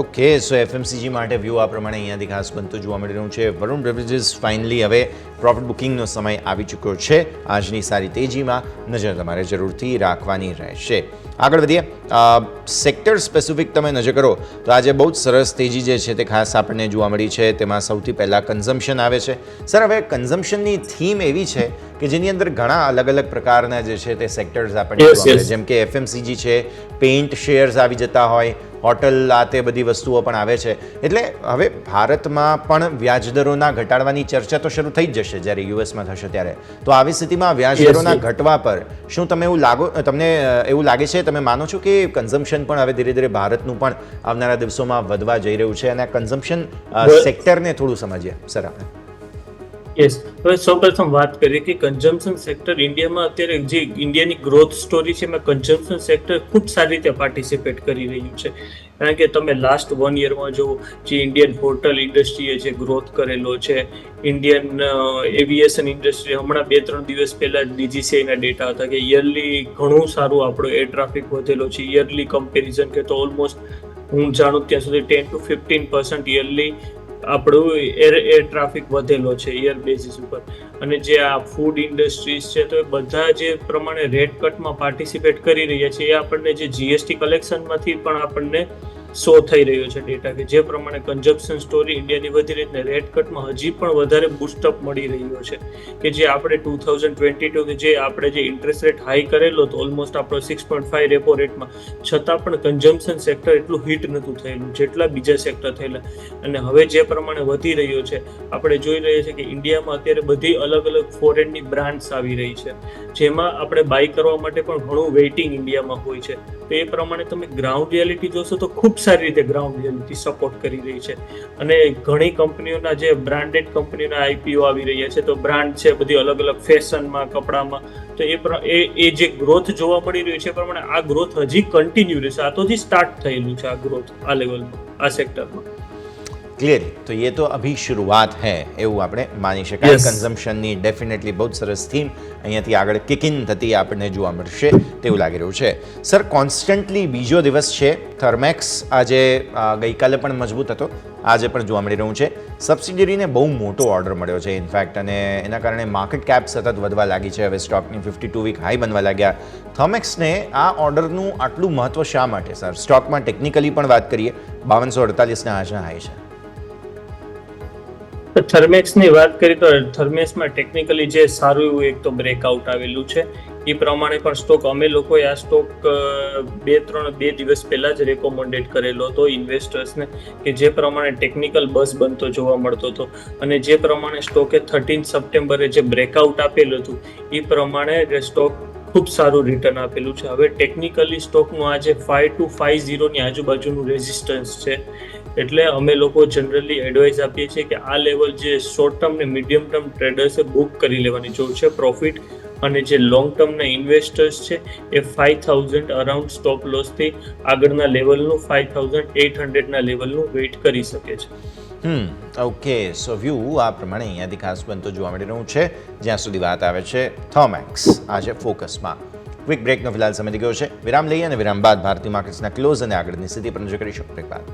ઓકે, સો FMCG માટે વ્યૂ આ પ્રમાણે અહીંયાથી ખાસ બનતું જોવા મળી રહ્યું છે. વરુણ બેવરેજીસ ફાઇનલી હવે પ્રોફિટ બુકિંગનો સમય આવી ચૂક્યો છે. આજની સારી તેજીમાં નજર તમારે જરૂરથી રાખવાની રહેશે. આગળ વધીએ, સેક્ટર સ્પેસિફિક તમે નજર કરો તો આજે બહુ જ સરસ તેજી જે છે તે ખાસ આપણને જોવા મળી છે. તેમાં સૌથી પહેલાં કન્ઝમ્પશન આવે છે. સર, હવે કન્ઝમ્પશનની થીમ એવી છે કે જેની અંદર ઘણા અલગ અલગ પ્રકારના જે છે તે સેક્ટર્સ આપણને જોવા મળે, જેમ કે FMCG છે, પેઇન્ટ શેર્સ આવી જતા હોય, હોટલ આ તે બધી વસ્તુઓ પણ આવે છે. એટલે હવે ભારતમાં પણ વ્યાજદરોના ઘટાડવાની ચર્ચા તો શરૂ થઈ જ જશે જ્યારે યુએસમાં થશે ત્યારે. તો આવી સ્થિતિમાં વ્યાજદરોના ઘટવા પર શું તમને એવું લાગે છે, તમે માનો છો કે કન્ઝમ્પશન પણ હવે ધીરે ધીરે ભારતનું પણ આવનારા દિવસોમાં વધવા જઈ રહ્યું છે? અને આ કન્ઝમ્પશન સેક્ટરને થોડું સમજીએ સર આપણે. યસ, હવે સૌપ્રથમ વાત કરીએ કે કન્ઝમ્પશન સેક્ટર ઇન્ડિયામાં અત્યારે જે ઇન્ડિયાની ગ્રોથ સ્ટોરી છે એમાં કન્ઝમ્પશન સેક્ટર ખૂબ સારી રીતે પાર્ટિસિપેટ કરી રહ્યું છે. કારણ કે તમે લાસ્ટ 1 યરમાં જો જે ઇન્ડિયન હોટલ ઇન્ડસ્ટ્રીએ જે ગ્રોથ કરેલો છે, ઇન્ડિયન એવિએશન ઇન્ડસ્ટ્રી, હમણાં 2-3 દિવસ પહેલા DGCIના ડેટા હતા કે યરલી ઘણું સારું આપણો એર ટ્રાફિક વધેલો છે. યરલી કમ્પેરિઝન કે તો ઓલમોસ્ટ હું જાણું ત્યાં સુધી 10 to 15% યરલી આપણું એર ટ્રાફિક વધેલો છે યર બેઝિસ ઉપર. અને જે આ ફૂડ ઇન્ડસ્ટ્રીઝ છે તો એ બધા જે પ્રમાણે રેટ કટમાં પાર્ટિસિપેટ કરી રહ્યા છે એ આપણને જે GST કલેક્શનમાંથી પણ આપણને શો થઈ રહ્યો છે ડેટા કે જે પ્રમાણે કન્ઝમ્પશન સ્ટોરી ઇન્ડિયાની વધી રહી છે. રેટ કટમાં હજી પણ વધારે બૂસ્ટઅપ મળી રહ્યો છે કે જે આપણે 2022 કે જે આપણે જે ઇન્ટરેસ્ટ રેટ હાઈ કરેલો તો ઓલમોસ્ટ આપણો 6.5 રેપો રેટમાં, છતાં પણ કન્ઝમ્પશન સેક્ટર એટલું હિટ નહોતું થયેલું જેટલા બીજા સેક્ટર થયેલા. અને હવે જે પ્રમાણે વધી રહ્યો છે આપણે જોઈ રહ્યા છીએ કે ઇન્ડિયામાં અત્યારે બધી અલગ અલગ ફોરેનની બ્રાન્ડ્સ આવી રહી છે જેમાં આપણે બાય કરવા માટે પણ ઘણું વેઇટિંગ ઇન્ડિયામાં હોય છે. તો એ પ્રમાણે તમે ગ્રાઉન્ડ રિયાલિટી જોશો તો ખૂબ સારી રીતે ગ્રાઉન્ડ રિયાલિટી સપોર્ટ કરી રહી છે. અને ઘણી કંપનીઓના જે બ્રાન્ડેડ કંપનીઓના IPO આવી રહ્યા છે તો બ્રાન્ડ છે બધી અલગ અલગ ફેશનમાં, કપડામાં, તો એ જે ગ્રોથ જોવા મળી રહ્યું છે એ પ્રમાણે આ ગ્રોથ હજી કન્ટિન્યુ રહેશે. આ તો હજી સ્ટાર્ટ થયેલું છે આ ગ્રોથ આ લેવલમાં, આ સેક્ટરમાં. ક્લિયર. તો ये तो अभी शुरुआत है એવું આપણે માની શકાય. કન્ઝમ્પશનની ડેફિનેટલી બહુ સરસ થીમ અહીંયાથી આગળ કિક ઇન થતી આપણને જોવા મળશે તેવું લાગી રહ્યું છે. સર, કોન્સ્ટન્ટલી બીજો દિવસ છે. થર્મેક્સ આજે ગઈકાલે પણ મજબૂત હતો, આજે પણ જોવા મળી રહ્યું છે. સબસિડિયરીને બહુ મોટો ઓર્ડર મળ્યો છે ઇનફેક્ટ, અને એના કારણે માર્કેટ કેપ સતત વધવા લાગી છે. હવે સ્ટોકની 52 વીક હાઈ બનવા લાગ્યા. થર્મેક્સને આ ઓર્ડરનું આટલું મહત્વ શા માટે સર? સ્ટોકમાં ટેકનિકલી પણ વાત કરીએ, 5248ના આજના હાઈ છે. થર્મેક્સની વાત કરીએ તો થર્મેક્સમાં ટેકનિકલી જે સારું એવું એક તો બ્રેકઆઉટ આવેલું છે એ પ્રમાણે પણ સ્ટોક અમે લોકોએ આ સ્ટોક 2 દિવસ પહેલા જ રેકોમેન્ડેડ કરેલો હતો ઇન્વેસ્ટર્સને કે જે પ્રમાણે ટેકનિકલ બસ બનતો જોવા મળતો હતો. અને જે પ્રમાણે સ્ટોકે 13 સપ્ટેમ્બરે જે બ્રેકઆઉટ આપેલું હતું એ પ્રમાણે સ્ટોક ખૂબ સારું રિટર્ન આપેલું છે. હવે ટેકનિકલી સ્ટોકનું આજે 5250 ની આજુબાજુનું રેઝિસ્ટન્સ છે. એટલે અમે લોકો જનરલી એડવાઇસ આપીએ છીએ કે આ લેવલ જે શોર્ટ ટર્મ ને મીડિયમ ટર્મ ટ્રેડર્સે બુક કરી લેવાની જરૂર છે પ્રોફિટ. અને જે લોંગ ટર્મના ઇન્વેસ્ટર્સ છે એ 5000 અરાઉન્ડ સ્ટોપ લોસથી આગળના લેવલનું 5800ના લેવલનું વેઇટ કરી શકે છે. ઓકે, સો વ્યૂ આ પ્રમાણે અહીંયાથી ખાસ બનતો જોવા મળી રહ્યું છે જ્યાં સુધી વાત આવે છે થર્મેક્સ આજે ફોકસમાં. ક્વિક બ્રેકનો ફિલહાલ સમય ગયો છે. વિરામ લઈએ અને વિરામ બાદ ભારતીય માર્કેટ્સના ક્લોઝ અને આગળની સ્થિતિ પર નજર કરીશું. બ્રેક બાદ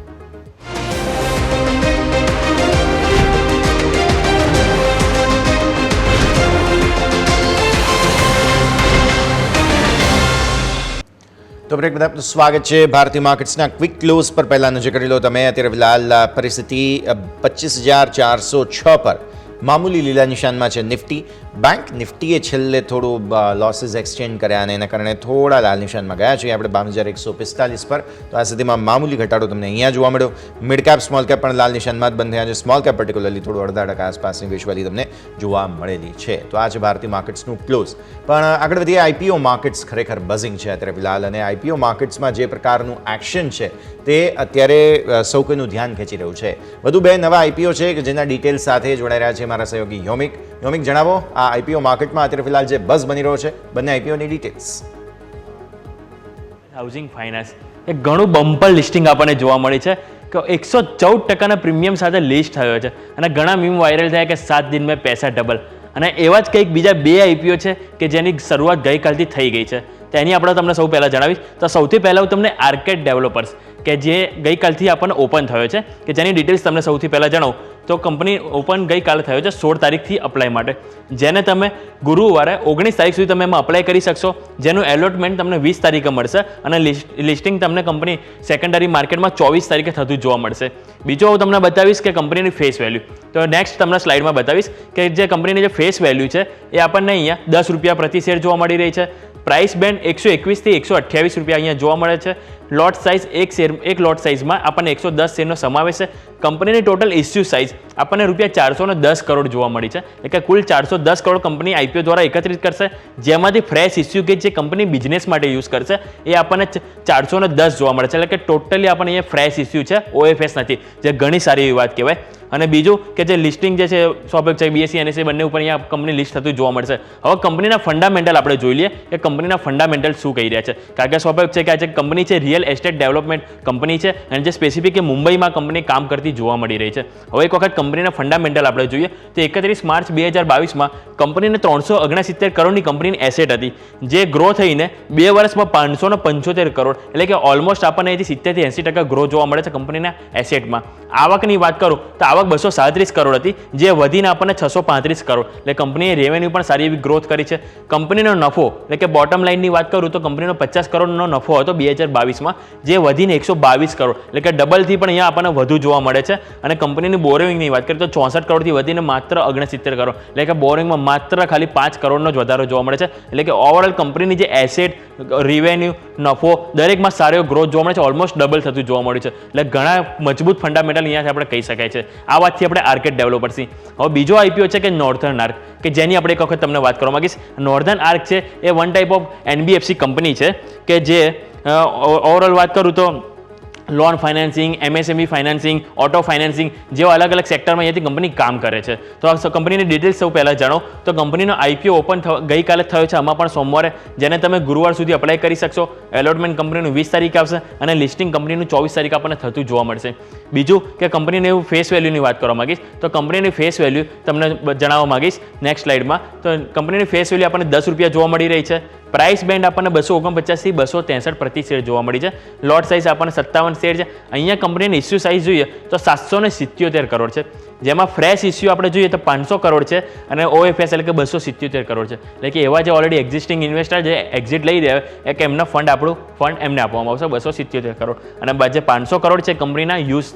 તો બ્રેક બાદ આપનું સ્વાગત છે ભારતીય માર્કેટ્સના ક્વિક ક્લોઝ પર. પહેલા નજર કરી લો તમે. અત્યારે ફિલહાલ પરિસ્થિતિ 25406 પર મામૂલી લીલા નિશાનમાં છે નિફ્ટી. બેંક નિફ્ટીએ છેલ્લે થોડું લોસીસ એક્સચેન્જ કર્યા અને એના કારણે થોડા લાલ નિશાનમાં ગયા છે આપણે 52145 પર. તો આ સ્થિતિમાં મામૂલી ઘટાડો તમને અહીંયા જોવા મળ્યો. મિડ કેપ સ્મોલ કેપ પણ લાલ નિશાનમાં જ બંધ થયા છે. સ્મોલ કેપ પર્ટિક્યુલરલી થોડું 0.5% આસપાસની વિશ્વલી તમને જોવા મળેલી છે. તો આ છે ભારતીય માર્કેટ્સનું ક્લોઝ. પણ આગળ વધીએ. IPO માર્કેટ્સ ખરેખર બઝિંગ છે અત્યારે ફિલહાલ, અને IPO માર્કેટ્સમાં જે પ્રકારનું એક્શન છે તે અત્યારે સૌ કોઈનું ધ્યાન ખેંચી રહ્યું છે. વધુ 2 નવા IPO છે કે જેના ડિટેલ્સ સાથે જોડાઈ રહ્યા છે મારા સહયોગી યોમિક. યોમિક, જણાવો આ IPO માર્કેટમાં અત્યારે ફિલહાલ જે બઝ બની રહ્યો છે બંને IPOની ડિટેલ્સ. હાઉસિંગ ફાઇનાન્સ એક ઘણું બમ્પર લિસ્ટિંગ આપણને જોવા મળી છે કે 114% પ્રીમિયમ સાથે લિસ્ટ થયો છે અને ઘણા મીમ વાયરલ થયા કે 7 दिन में पैसा डबल. અને એવા જ કંઈક બીજા 2 IPO છે કે જેની શરૂઆત ગઈકાલથી થઈ ગઈ છે. તેની આપણે તમને સૌ પહેલાં જણાવીશ. તો સૌથી પહેલાં હું તમને આર્કેડ ડેવલપર્સ કે જે ગઈકાલથી આપણને ઓપન થયો છે કે જેની ડિટેલ્સ તમને સૌથી પહેલાં જણાવું તો કંપની ઓપન ગઈકાલે થયો છે 16 તારીખથી અપ્લાય માટે, જેને તમે ગુરુવારે 19 તારીખ સુધી તમે એમાં અપ્લાય કરી શકશો, જેનું એલોટમેન્ટ તમને 20 તારીખે મળશે અને લિસ્ટિંગ તમને કંપની સેકન્ડરી માર્કેટમાં 24 તારીખે થતું જોવા મળશે. બીજો હું તમને બતાવીશ કે કંપનીની ફેસ વેલ્યુ. તો નેક્સ્ટ તમને સ્લાઇડમાં બતાવીશ કે જે કંપનીની જે ફેસ વેલ્યુ છે એ આપણને અહીંયા ₹10 પ્રતિ શેર જોવા મળી રહી છે. પ્રાઇસ બેન્ડ 121 થી 128 રૂપિયા અહીંયા જોવા મળે છે. લોટ સાઇઝ એક લોટ સાઇઝમાં આપણને 110 શેરનો સમાવેશ છે. કંપનીની ટોટલ ઇસ્યુ સાઇઝ આપણને ₹410 કરોડ જોવા મળી છે. એટલે કે કુલ 410 કરોડ કંપની આઈપીઓ દ્વારા એકત્રિત કરશે, જેમાંથી ફ્રેશ ઇસ્યુ કે જે કંપની બિઝનેસ માટે યુઝ કરશે એ આપણને 410 જોવા મળે છે. એટલે કે ટોટલી આપણને અહીંયા ફ્રેશ ઇસ્યુ છે, ઓએફએસ નથી, જે ઘણી સારી એવી વાત કહેવાય. અને બીજું કે જે લિસ્ટિંગ જે છે સ્વાભાવિક છે બીએસસી એનએસસી બંને ઉપર અહીંયા કંપની લિસ્ટ થતું જોવા મળશે. હવે કંપનીના ફંડામેન્ટલ આપણે જોઈ લઈએ કે કંપનીના ફંડામેન્ટલ શું કહી રહ્યા છે. કારણ કે સ્વાભાવિક છે કે આ જે કંપની છે રિયલ એસ્ટેટ ડેવલપમેન્ટ કંપની છે અને જે સ્પેસિફિક મુંબઈમાં કંપની કામ કરતી જોવા મળી રહી છે. હવે એક વખત કંપનીના ફંડામેન્ટલ આપણે જોઈએ તો 31 માર્ચ 2022માં કંપનીને 369 કરોડની કંપનીની એસેટ હતી, જે ગ્રો થઈને 2 વર્ષમાં 575 કરોડ, એટલે કે ઓલમોસ્ટ આપણને અહીંથી 70-80% ગ્રો જોવા મળે છે કંપનીના એસેટમાં. આવકની વાત કરું તો આવક 237 કરોડ હતી, જે વધીને આપણને 635 કરોડ, એટલે કંપનીએ રેવન્યુ પણ સારી એવી ગ્રોથ કરી છે. કંપનીનો નફો એટલે કે બોટમ લાઇનની વાત કરું તો કંપનીનો 50 કરોડનો નફો હતો 2022માં, જે વધીને 122 કરોડ, એટલે કે ડબલથી પણ અહીંયા આપણને વધુ જોવા મળે છે. અને કંપનીની બોરોઇંગની વાત કરીએ તો 64 કરોડથી વધીને માત્ર 69 કરોડ, એટલે કે બોરોઇંગમાં માત્ર ખાલી 5 કરોડનો જ વધારો જોવા મળે છે. એટલે કે ઓવરઓલ કંપનીની જે એસેટ, રેવન્યુ, નફો દરેકમાં સારો ગ્રોથ જોવા મળે છે, ઓલમોસ્ટ ડબલ થતું જોવા મળ્યું છે. એટલે ઘણા મજબૂત ફંડામેન્ટલ અહીંયાથી આપણે કહી શકાય છે. આ વાતથી આપણે આર્કેડ ડેવલપર્સની. હવે બીજો આઈપીઓ છે કે નોર્ધન આર્ક, કે જેની આપણે એક વખત તમને વાત કરવા માંગીશ. નોર્ધન આર્ક છે એ one type of NBFC company છે કે જે ઓવરઓલ વાત કરું તો loan financing, MSME financing, auto financing જેવા અલગ અલગ સેક્ટરમાં અહીંયાથી કંપની કામ કરે છે. તો આ કંપનીની ડિટેલ્સ સૌ પહેલાં જાણો તો કંપનીનો આઈપીઓ ઓપન ગઈકાલે થયો છે, આમાં પણ સોમવારે, જેને તમે ગુરુવાર સુધી અપ્લાય કરી શકશો. એલોટમેન્ટ કંપનીનું 20 તારીખ આવશે અને લિસ્ટિંગ કંપનીનું 24 તારીખ આપણને થતું જોવા મળશે. બીજું કે કંપનીને એવું ફેસ વેલ્યુની વાત કરવા માંગીશ તો કંપનીની ફેસ વેલ્યુ તમને જણાવવા માંગીશ નેક્સ્ટ સ્લાઇડમાં. તો કંપનીની ફેસ વેલ્યુ આપણને ₹10 જોવા મળી રહી છે. પ્રાઇસ બેન્ડ આપણને 249 થી 263 પ્રતિ શેર જોવા મળી છે. લોટ સાઇઝ આપણને 57 શેર છે. અહીંયા કંપનીની ઇસ્યુ સાઇઝ જોઈએ તો 777 કરોડ છે, જેમાં ફ્રેશ ઇસ્યુ આપણે જોઈએ તો 500 કરોડ છે અને ઓએફએસ એટલે કે 277 કરોડ છે. એટલે કે એવા જે ઓલરેડી એક્ઝિસ્ટિંગ ઇન્વેસ્ટર જે એક્ઝિટ લઈ રહ્યા હોય કે એમના આપણું ફંડ એમને આપવામાં આવશે 277 કરોડ. અને જે 500 કરોડ છે કંપનીના યુઝ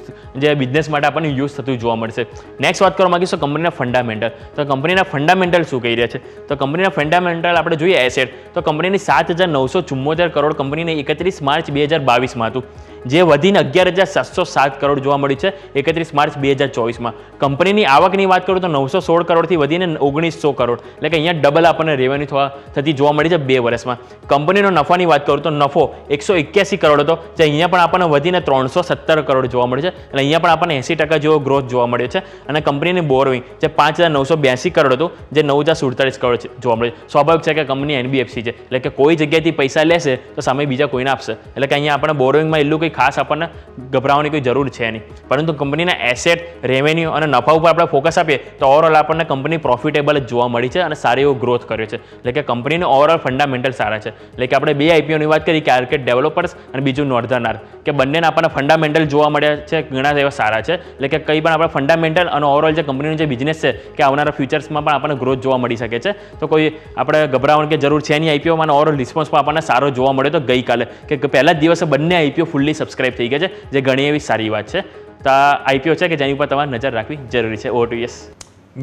જે બિઝનેસ માટે આપણને યુઝ થતું જોવા મળશે. નેક્સ્ટ વાત કરવા માંગીશું કંપનીના ફંડામેન્ટલ. તો કંપનીના ફંડામેન્ટલ શું કહી રહ્યા છે તો કંપનીના ફંડામેન્ટલ આપણે જોઈએ એસેટ તો કંપનીની 7,974 કરોડ કંપનીને 31 માર્ચ 2022માં હતું, જે વધીને 11,707 કરોડ જોવા મળી છે 31 માર્ચ 2024માં. કંપનીની આવકની વાત કરું તો 916 કરોડથી વધીને 1900 કરોડ, એટલે કે અહીંયા ડબલ આપણને રેવન્યુ થતી જોવા મળી છે 2 વર્ષમાં. કંપનીનો નફાની વાત કરું તો નફો 181 કરોડ હતો, જે અહીંયા પણ આપણને વધીને 317 કરોડ જોવા મળે છે. એટલે અહીંયા પણ આપણને 80% જેવો ગ્રોથ જોવા મળ્યો છે. અને કંપનીની બોરોઇંગ જે 5,982 કરોડ હતું, જે 9,047 કરોડ જોવા મળે છે. સ્વાભાવિક છે કે કંપની એનબીએફસી છે, એટલે કે કોઈ જગ્યાએથી પૈસા લેશે તો સામે બીજા કોઈને આપશે. એટલે કે અહીંયા આપણે બોરોઇંગમાં એટલું કંઈ ખાસ આપણને ગભરાવાની કોઈ જરૂર છે નહીં. પરંતુ કંપનીના એસેટ, રેવન્યુ અને નફા ઉપર આપણે ફોકસ આપીએ તો ઓવરઓલ આપણને કંપની પ્રોફિટેબલ જ જોવા મળી છે અને સારી એવો ગ્રોથ કર્યો છે. એટલે કે કંપનીનો ઓવરઓલ ફંડામેન્ટલ સારા છે. એટલે કે આપણે 2 આઈપીઓની વાત કરી કે આર્કેડ ડેવલપર્સ અને બીજું નોર્ધન આર્ક, કે બંનેના આપણને ફંડામેન્ટલ જોવા મળ્યા છે, ઘણા એવા સારા છે. એટલે કે કંઈ પણ આપણે ફંડામેન્ટલ અને ઓવરઓલ જે કંપનીનું જે બિઝનેસ છે કે આવનારા ફ્યુચર્સમાં પણ આપણને ગ્રોથ જોવા મળી શકે છે. તો કોઈ આપણે ગભરાવાની કે જરૂર છે નહીં. આઈપીઓમાં ઓવરઓલ રિસ્પોન્સ પણ આપણને સારો જોવા મળ્યો તો ગઈકાલે, કે પહેલા જ દિવસે બંને આઈપીઓ ફૂલ્લી સબસ્ક્રાઇબ થઈ ગયા છે, જે ઘણી એવી સારી વાત છે. તો આ આઈપીઓ છે કે જેની ઉપર તમારે નજર રાખવી જરૂરી છે. Over to yes.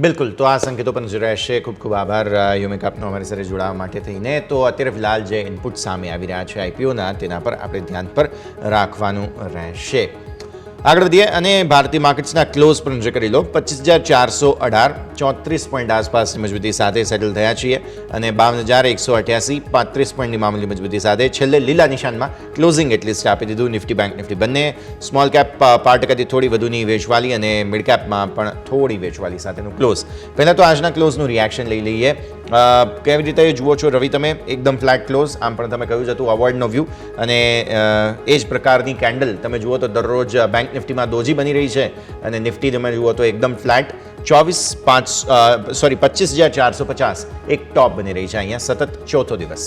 બિલકુલ, તો આ સંકેતો પણ જ રહેશે. ખૂબ ખૂબ આભાર યુમિક આપનો અમારી સાથે જોડાવા માટે થઈને. તો અત્યારે ફિલહાલ જે ઇનપુટ સામે આવી રહ્યા છે આઈપીઓના, તેના પર આપણે ધ્યાન પર રાખવાનું રહેશે. આગળ વધીએ અને ભારતીય માર્કેટ્સના ક્લોઝ પર નજર કરી લો. 25,418 34 પોઈન્ટ આસપાસની મજબૂતી સાથે સેટલ થયા છીએ અને 52,188 35 પોઈન્ટની મામૂલી મજબૂતી સાથે છેલ્લે લીલા નિશાનમાં ક્લોઝિંગ એટલીસ્ટ આપી દીધું. નિફ્ટી, બેંક નિફ્ટી બંને સ્મોલ કેપ 5%થી થોડી વધુની વેચવાલી અને મિડ કેપમાં પણ થોડી વેચવાલી સાથેનું ક્લોઝ. પહેલાં તો આજના ક્લોઝનું રિએક્શન લઈ લઈએ. કેવી રીતે જુઓ છો રવિ તમે? એકદમ ફ્લેટ ક્લોઝ, આમ પણ તમે કહ્યું જ હતું અવોઇડનો વ્યૂ, અને એ જ પ્રકારની કેન્ડલ તમે જુઓ તો દરરોજ બેંક નિફ્ટીમાં દોજી બની રહી છે અને નિફ્ટી તમે જુઓ તો એકદમ ફ્લેટ 25,450 એક ટોપ બની રહી છે અહીંયા સતત ચોથો દિવસ.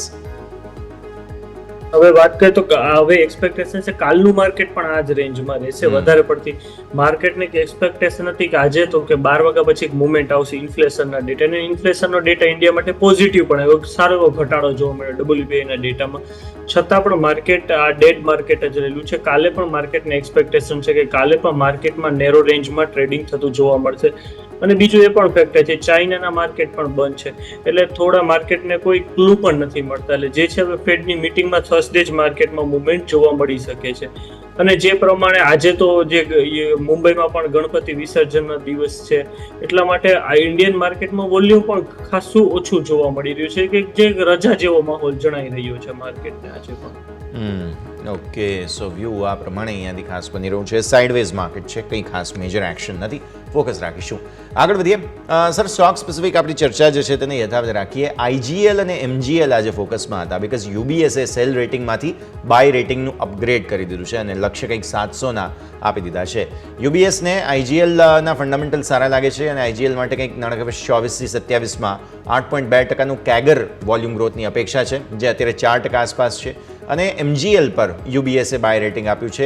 હવે વાત કરીએ તો હવે એક્સપેક્ટેશન છે કાલનું માર્કેટ પણ આ જ રેન્જમાં રહેશે. વધારે પડતી માર્કેટને કે એક્સપેક્ટેશન હતી કે આજે તો કે 12 વાગ્યા પછી એક મુવમેન્ટ આવશે ઇન્ફ્લેશનના ડેટા, અને ઇન્ફ્લેશનનો ડેટા ઇન્ડિયા માટે પોઝિટિવ પણ આવ્યો, સારો એવો ઘટાડો જોવા મળ્યો WPI ના ડેટામાં. છતાં પણ માર્કેટ આ ડેડ માર્કેટ જ રહેલું છે. કાલે પણ માર્કેટને એક્સપેક્ટેશન છે કે કાલે પણ માર્કેટમાં નેરો રેન્જમાં ટ્રેડિંગ થતું જોવા મળશે. અને બીજું એ પણ ફેક્ટર છે ચાઇનાના માર્કેટ પણ બંધ છે, એટલે થોડા માર્કેટને કોઈ ક્લુ પણ નથી મળતા. એટલે જે છે હવે ફેડની મિટિંગમાં થર્સડે જ માર્કેટમાં મુવમેન્ટ જોવા મળી શકે છે. અને જે પ્રમાણે આજે તો જે મુંબઈમાં પણ ગણપતિ વિસર્જનનો દિવસ છે, એટલા માટે આ ઇન્ડિયન માર્કેટમાં વોલ્યુમ પણ ખાસું ઓછું જોવા મળી રહ્યું છે, કે જે રજા જેવો માહોલ જણાઈ રહ્યો છે માર્કેટને આજે પણ. ઓકે, સો વ્યૂ આ પ્રમાણે અહીંયાથી ખાસ બની રહ્યું છે. સાઇડવેઝ માર્કેટ છે, કંઈ ખાસ મેજર એક્શન નથી, ફોકસ રાખીશું. આગળ વધીએ સર, સ્ટોક સ્પેસિફિક આપણી ચર્ચા જે છે તેને યથાવત રાખીએ. આઈજીએલ અને એમજીએલ આજે ફોકસમાં હતા, બિકોઝ યુબીએસએ સેલ રેટિંગમાંથી બાય રેટિંગનું અપગ્રેડ કરી દીધું છે અને લક્ષ્ય કંઈક 700ના આપી દીધા છે. યુબીએસને આઈજીએલના ફંડામેન્ટલ સારા લાગે છે અને આઈજીએલ માટે કંઈક નાણાકીય વર્ષ 24થી 27માં 8.2% કેગર વોલ્યુમ ગ્રોથની અપેક્ષા છે, જે અત્યારે 4% આસપાસ છે. અને એમજીએલ પર યુબીએસએ બાય રેટિંગ આપ્યું છે,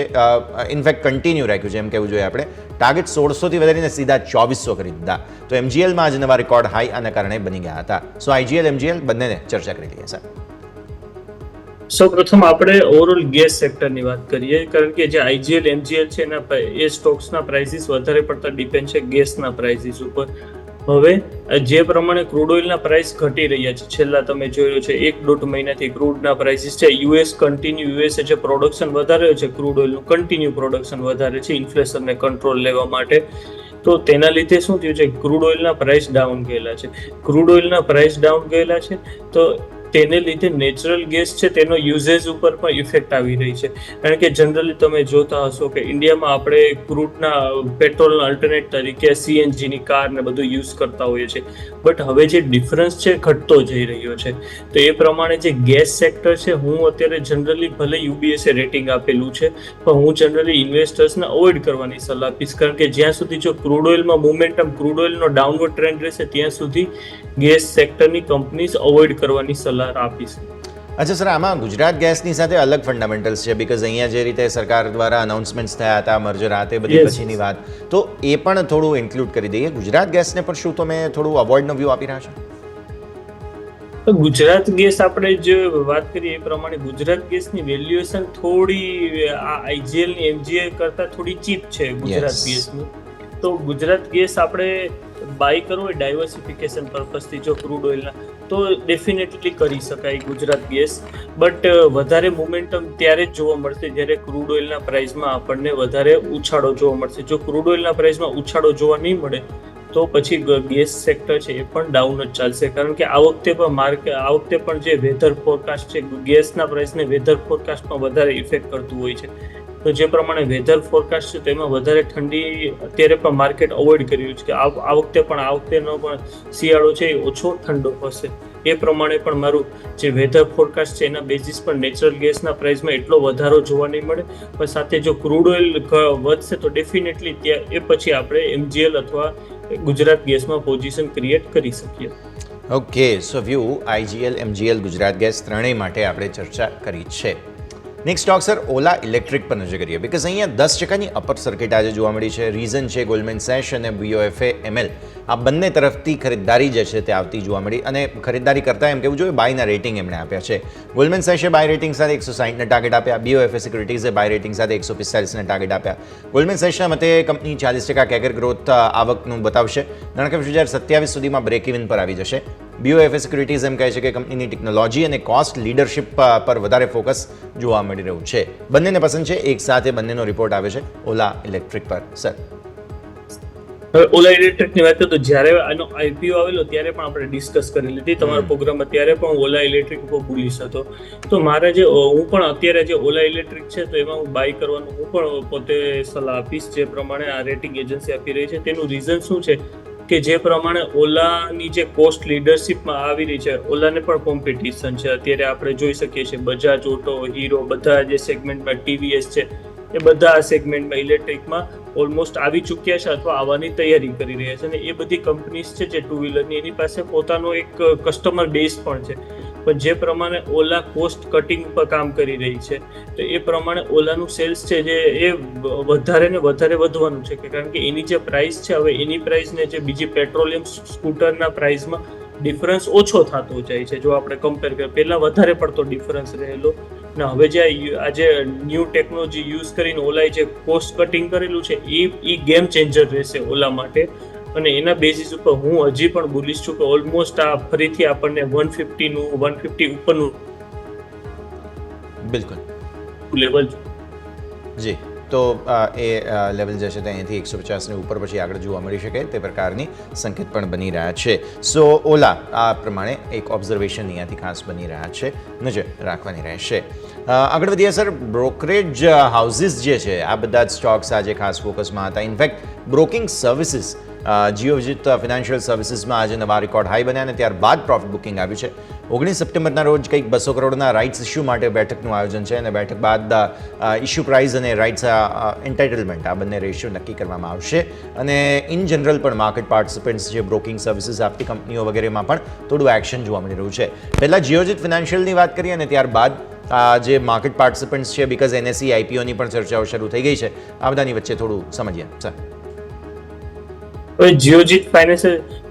ઇનફેક્ટ કન્ટિન્યુ રાખ્યું છે એમ કહેવું જોઈએ આપણે. ટાર્ગેટ 1600થી વધારીને સીધા 2400 કરી દીધા. તો એમજીએલમાં આજે નવા રેકોર્ડ હાઈ આના કારણે બની ગયા હતા. સો આઈજીએલ એમજીએલ બંનેને ચર્ચા કરી લઈએ સર. સૌપ્રથમ આપણે ઓવરઓલ ગેસ સેક્ટરની વાત કરીએ, કારણ કે જે આઈજીએલ એમજીએલ છે એના એ સ્ટોક્સના પ્રાઇસીસ વધારે પડતા ડિપેન્ડ છે ગેસના પ્રાઇસીસ ઉપર. હવે જે પ્રમાણે ક્રૂડ ઓઇલના પ્રાઇસ ઘટી રહ્યા છે, છેલ્લા તમે જોયું છે 1-1.5 મહિનાથી ક્રૂડના પ્રાઇસીસ છે, યુએસએ જે પ્રોડક્શન વધારે છે ક્રૂડ ઓઇલનું કન્ટિન્યુ પ્રોડક્શન વધારે છે ઇન્ફ્લેશનને કંટ્રોલ લેવા માટે. તો તેના લીધે શું થયું છે, ક્રૂડ ઓઇલના પ્રાઇસ ડાઉન ગયેલા છે. ક્રૂડ ઓઇલના પ્રાઇસ ડાઉન ગયેલા છે તો તેને લીધે નેચરલ ગેસ છે તેનો યુઝેજ ઉપર પણ ઇફેક્ટ આવી રહી છે. કારણ કે જનરલી તમે જોતા હશો કે ઇન્ડિયામાં આપણે ક્રૂડના પેટ્રોલના અલ્ટરનેટ તરીકે સીએનજીની કાર ને બધું યુઝ કરતા હોઈએ છીએ, બટ હવે જે ડિફરન્સ છે ઘટતો જઈ રહ્યો છે. તો એ પ્રમાણે જે ગેસ સેક્ટર છે, હું અત્યારે જનરલી ભલે યુબીએસએ રેટિંગ આપેલું છે, પણ હું જનરલી ઇન્વેસ્ટર્સને અવોઇડ કરવાની સલાહ આપીશ, કારણ કે જ્યાં સુધી જો ક્રૂડ ઓઇલમાં મોમેન્ટમ, ક્રૂડ ઓઇલનો ડાઉનવર્ડ ટ્રેન્ડ રહેશે ત્યાં સુધી ગેસ સેક્ટરની કંપનીઝ અવોઇડ કરવાની સલાહ આપીશ. અચ્છા સર, આમાં ગુજરાત ગેસની સાથે અલગ ફંડામેન્ટલ્સ છે, બિકોઝ અહીંયા જે રીતે સરકાર દ્વારા અનાઉન્સમેન્ટ્સ થયા હતા, મર્જર આ તે બધી પછીની વાત, તો એ પણ થોડું ઇન્ક્લુડ કરી દઈએ. ગુજરાત ગેસને પણ શું તમે થોડું અવોઇડનો વ્યૂ આપી રહ્યા છો? ગુજરાત ગેસ આપણે જે વાત કરીએ એ પ્રમાણે ગુજરાત ગેસની વેલ્યુએશન થોડી આઈજીએલ ની એમજીએલ કરતા થોડી ચીપ છે ગુજરાત ગેસની. તો ગુજરાત ગેસ આપણે બાય કરવો હોય ડાયવર્સિફિકેશન પર્પઝથી જો ક્રૂડ ઓઇલના, તો ડેફિનેટલી કરી શકાય ગુજરાત ગેસ. બટ વધારે મોમેન્ટમ ત્યારે જ જોવા મળશે જ્યારે ક્રૂડ ઓઇલના પ્રાઇસમાં આપણને વધારે ઉછાળો જોવા મળશે. જો ક્રૂડ ઓઇલના પ્રાઇસમાં ઉછાળો જોવા નહીં મળે તો પછી ગેસ સેક્ટર છે એ પણ ડાઉન જ ચાલશે. કારણ કે આ વખતે પણ જે વેધર ફોરકાસ્ટ છે, ગેસના પ્રાઇસને વેધર ફોરકાસ્ટમાં વધારે ઇફેક્ટ કરતું હોય છે. તો જે પ્રમાણે વેધર ફોરકાસ્ટ છે તેમાં વધારે ઠંડી અત્યારે પણ માર્કેટ અવોઇડ કરી રહ્યું છે કે આ વખતેનો પણ શિયાળો છે એ ઓછો ઠંડો હશે. એ પ્રમાણે પણ મારું જે વેધર ફોરકાસ્ટ છે એના બેઝિસ પર નેચરલ ગેસના પ્રાઇસમાં એટલો વધારો જોવા નહીં મળે. પણ સાથે જો ક્રૂડ ઓઇલ વધશે તો ડેફિનેટલી એ પછી આપણે એમજીએલ અથવા ગુજરાત ગેસમાં પોઝિશન ક્રિએટ કરી શકીએ. ઓકે, સો વ્યૂ આઈજીએલ, એમજીએલ, ગુજરાત ગેસ ત્રણેય માટે આપણે ચર્ચા કરી છે. નેક્સ્ટ સ્ટોક સર, ઓલા ઇલેક્ટ્રિક પર નજર કરીએ, બિકોઝ અહીંયા 10%ની અપર સર્કિટ આજે જોવા મળી છે. રીઝન છે ગોલ્ડમેન સેશ અને BOFA-ML આ બંને તરફથી ખરીદદારી જે છે તે આવતી જોવા મળી, અને ખરીદદારી કરતાં એમ કહેવું જોઈએ બાયના રેટિંગ એમણે આપ્યા છે. ગોલ્ડમેન સેશે બાય રેટિંગ સાથે 160ના ટાર્ગેટ આપ્યા, BOFA સિક્યુરિટીઝે બાય રેટિંગ સાથે 145ના ટાર્ગેટ આપ્યા. ગોલ્ડમેન સેશના મતે કંપની 40% કેગર ગ્રોથ આવકનું બતાવશે, નાણાકીય વર્ષ 2027 સુધીમાં બ્રેક ઇવન પર આવી જશે. BOFA સિક્યુરિટીઝ એમ કહે છે કે કંપનીની ટેકનોલોજી અને કોસ્ટ લીડરશિપ પર વધારે ફોકસ જોવા મળી રહ્યું છે. બંનેને પસંદ છે, એક સાથે બંનેનો રિપોર્ટ આવે છે ઓલા ઇલેક્ટ્રિક પર. સર, હવે ઓલા ઇલેક્ટ્રિકની વાત કરીએ તો જ્યારે આનો IPO આવેલો ત્યારે પણ આપણે ડિસ્કસ કરી લીધી તમારા પ્રોગ્રામમાં, ત્યારે પણ ઓલા ઇલેક્ટ્રિક ઉપર બુલિશ હતો. તો મારે હું પણ અત્યારે જે ઓલા ઇલેક્ટ્રિક છે તો એમાં હું બાય કરવાનું હું પણ પોતે સલાહ આપીશ, જે પ્રમાણે આ રેટિંગ એજન્સી આપી રહી છે. તેનું રીઝન શું છે કે જે પ્રમાણે ઓલાની જે કોસ્ટ લીડરશિપમાં આવી રહી છે, ઓલાને પણ કોમ્પિટિશન છે. અત્યારે આપણે જોઈ શકીએ છીએ બજાજ ઓટો, હીરો, બધા જે સેગમેન્ટમાં, TVS છે, એ બધા આ સેગમેન્ટમાં ઇલેક્ટ્રિકમાં ઓલમોસ્ટ આવી ચૂક્યા છે અથવા આવવાની તૈયારી કરી રહ્યા છે. અને એ બધી કંપનીઝ છે જે ટુ વ્હીલરની, એની પાસે પોતાનો એક કસ્ટમર બેઝ પણ છે. પણ જે પ્રમાણે ઓલા કોસ્ટ કટિંગ ઉપર કામ કરી રહી છે, તો એ પ્રમાણે ઓલાનું સેલ્સ છે જે એ વધારે ને વધારે વધવાનું છે, કારણ કે એની જે પ્રાઇસ છે હવે એની પ્રાઇસને જે બીજી પેટ્રોલિયમ સ્કૂટરના પ્રાઇસમાં ડિફરન્સ ઓછો થતો જાય છે. જો આપણે કમ્પેર કરીએ, પહેલાં વધારે પડતો ડિફરન્સ રહેલો, ને હવે જે આજે ન્યૂ ટેકનોલોજી યુઝ કરીને ઓલાએ જે કોસ્ટ કટિંગ કરેલું છે એ ગેમ ચેન્જર રહેશે ઓલા માટે. અને એના બેઝિસ ઉપર હું હજી પણ બોલીશ છું કે ઓલમોસ્ટ આ ફરીથી આપણને 150 ઉપરનું બિલકુલ લેવલ જી. તો એ લેવલ જે છે તે અહીંયાથી 150ની ઉપર પછી આગળ જોવા મળી શકે તે પ્રકારની સંકેત પણ બની રહ્યા છે. સો ઓલા આ પ્રમાણે એક ઓબ્ઝર્વેશન અહીંયાથી ખાસ બની રહ્યા છે, નજર રાખવાની રહેશે. આગળ વધીએ સર, બ્રોકરેજ હાઉસીસ જે છે આ બધા જ સ્ટોક્સ આજે ખાસ ફોકસમાં હતા. In fact broking services Geojit financial સર્વિસીસમાં આજે નવા રેકોર્ડ હાઈ બન્યા અને ત્યારબાદ પ્રોફિટ બુકિંગ આવ્યું છે. 19 સપ્ટેમ્બરના રોજ કંઈક 200 કરોડના રાઇટ્સ ઇસ્યુ માટે બેઠકનું આયોજન છે અને બેઠક બાદ ઇસ્યુ પ્રાઇસ અને રાઇટ્સ એન્ટાઇટલમેન્ટ આ બંને રેશિયો નક્કી કરવામાં આવશે. અને ઇન જનરલ પણ માર્કેટ પાર્ટિસિપન્ટ્સ જે બ્રોકિંગ સર્વિસીસ આપતી કંપનીઓ વગેરેમાં પણ થોડું એક્શન જોવા મળી રહ્યું છે. પહેલાં જીઓજીત ફિનાન્શિયલની વાત કરીએ અને ત્યારબાદ જે માર્કેટ પાર્ટિસિપન્ટ્સ છે બીકોઝ એનએસઈ આઈપીઓની પણ ચર્ચાઓ શરૂ થઈ ગઈ છે, આ બધાની વચ્ચે થોડું સમજીએ સર. હવે જીઓજીત ફાઇનાન્સ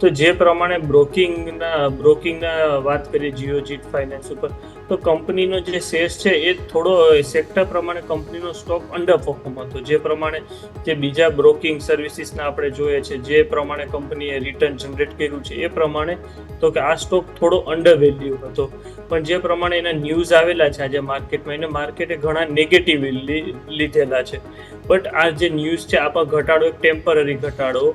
તો જે પ્રમાણે બ્રોકિંગના વાત કરીએ જીઓજીત ફાઇનાન્સ ઉપર, તો કંપનીનો જે શેર્સ છે એ થોડો સેક્ટર પ્રમાણે કંપનીનો સ્ટોક અંડર પરફોર્મ હતો. જે પ્રમાણે જે બીજા બ્રોકિંગ સર્વિસીસના આપણે જોઈએ છે, જે પ્રમાણે કંપનીએ રિટર્ન જનરેટ કર્યું છે એ પ્રમાણે તો કે આ સ્ટોક થોડો અંડર વેલ્યુ હતો. પણ જે પ્રમાણે એના ન્યૂઝ આવેલા છે આજે માર્કેટમાં, એને માર્કેટે ઘણા નેગેટિવ લીધેલા છે. બટ આ જે ન્યૂઝ છે આમાં ઘટાડો એક ટેમ્પરરી ઘટાડો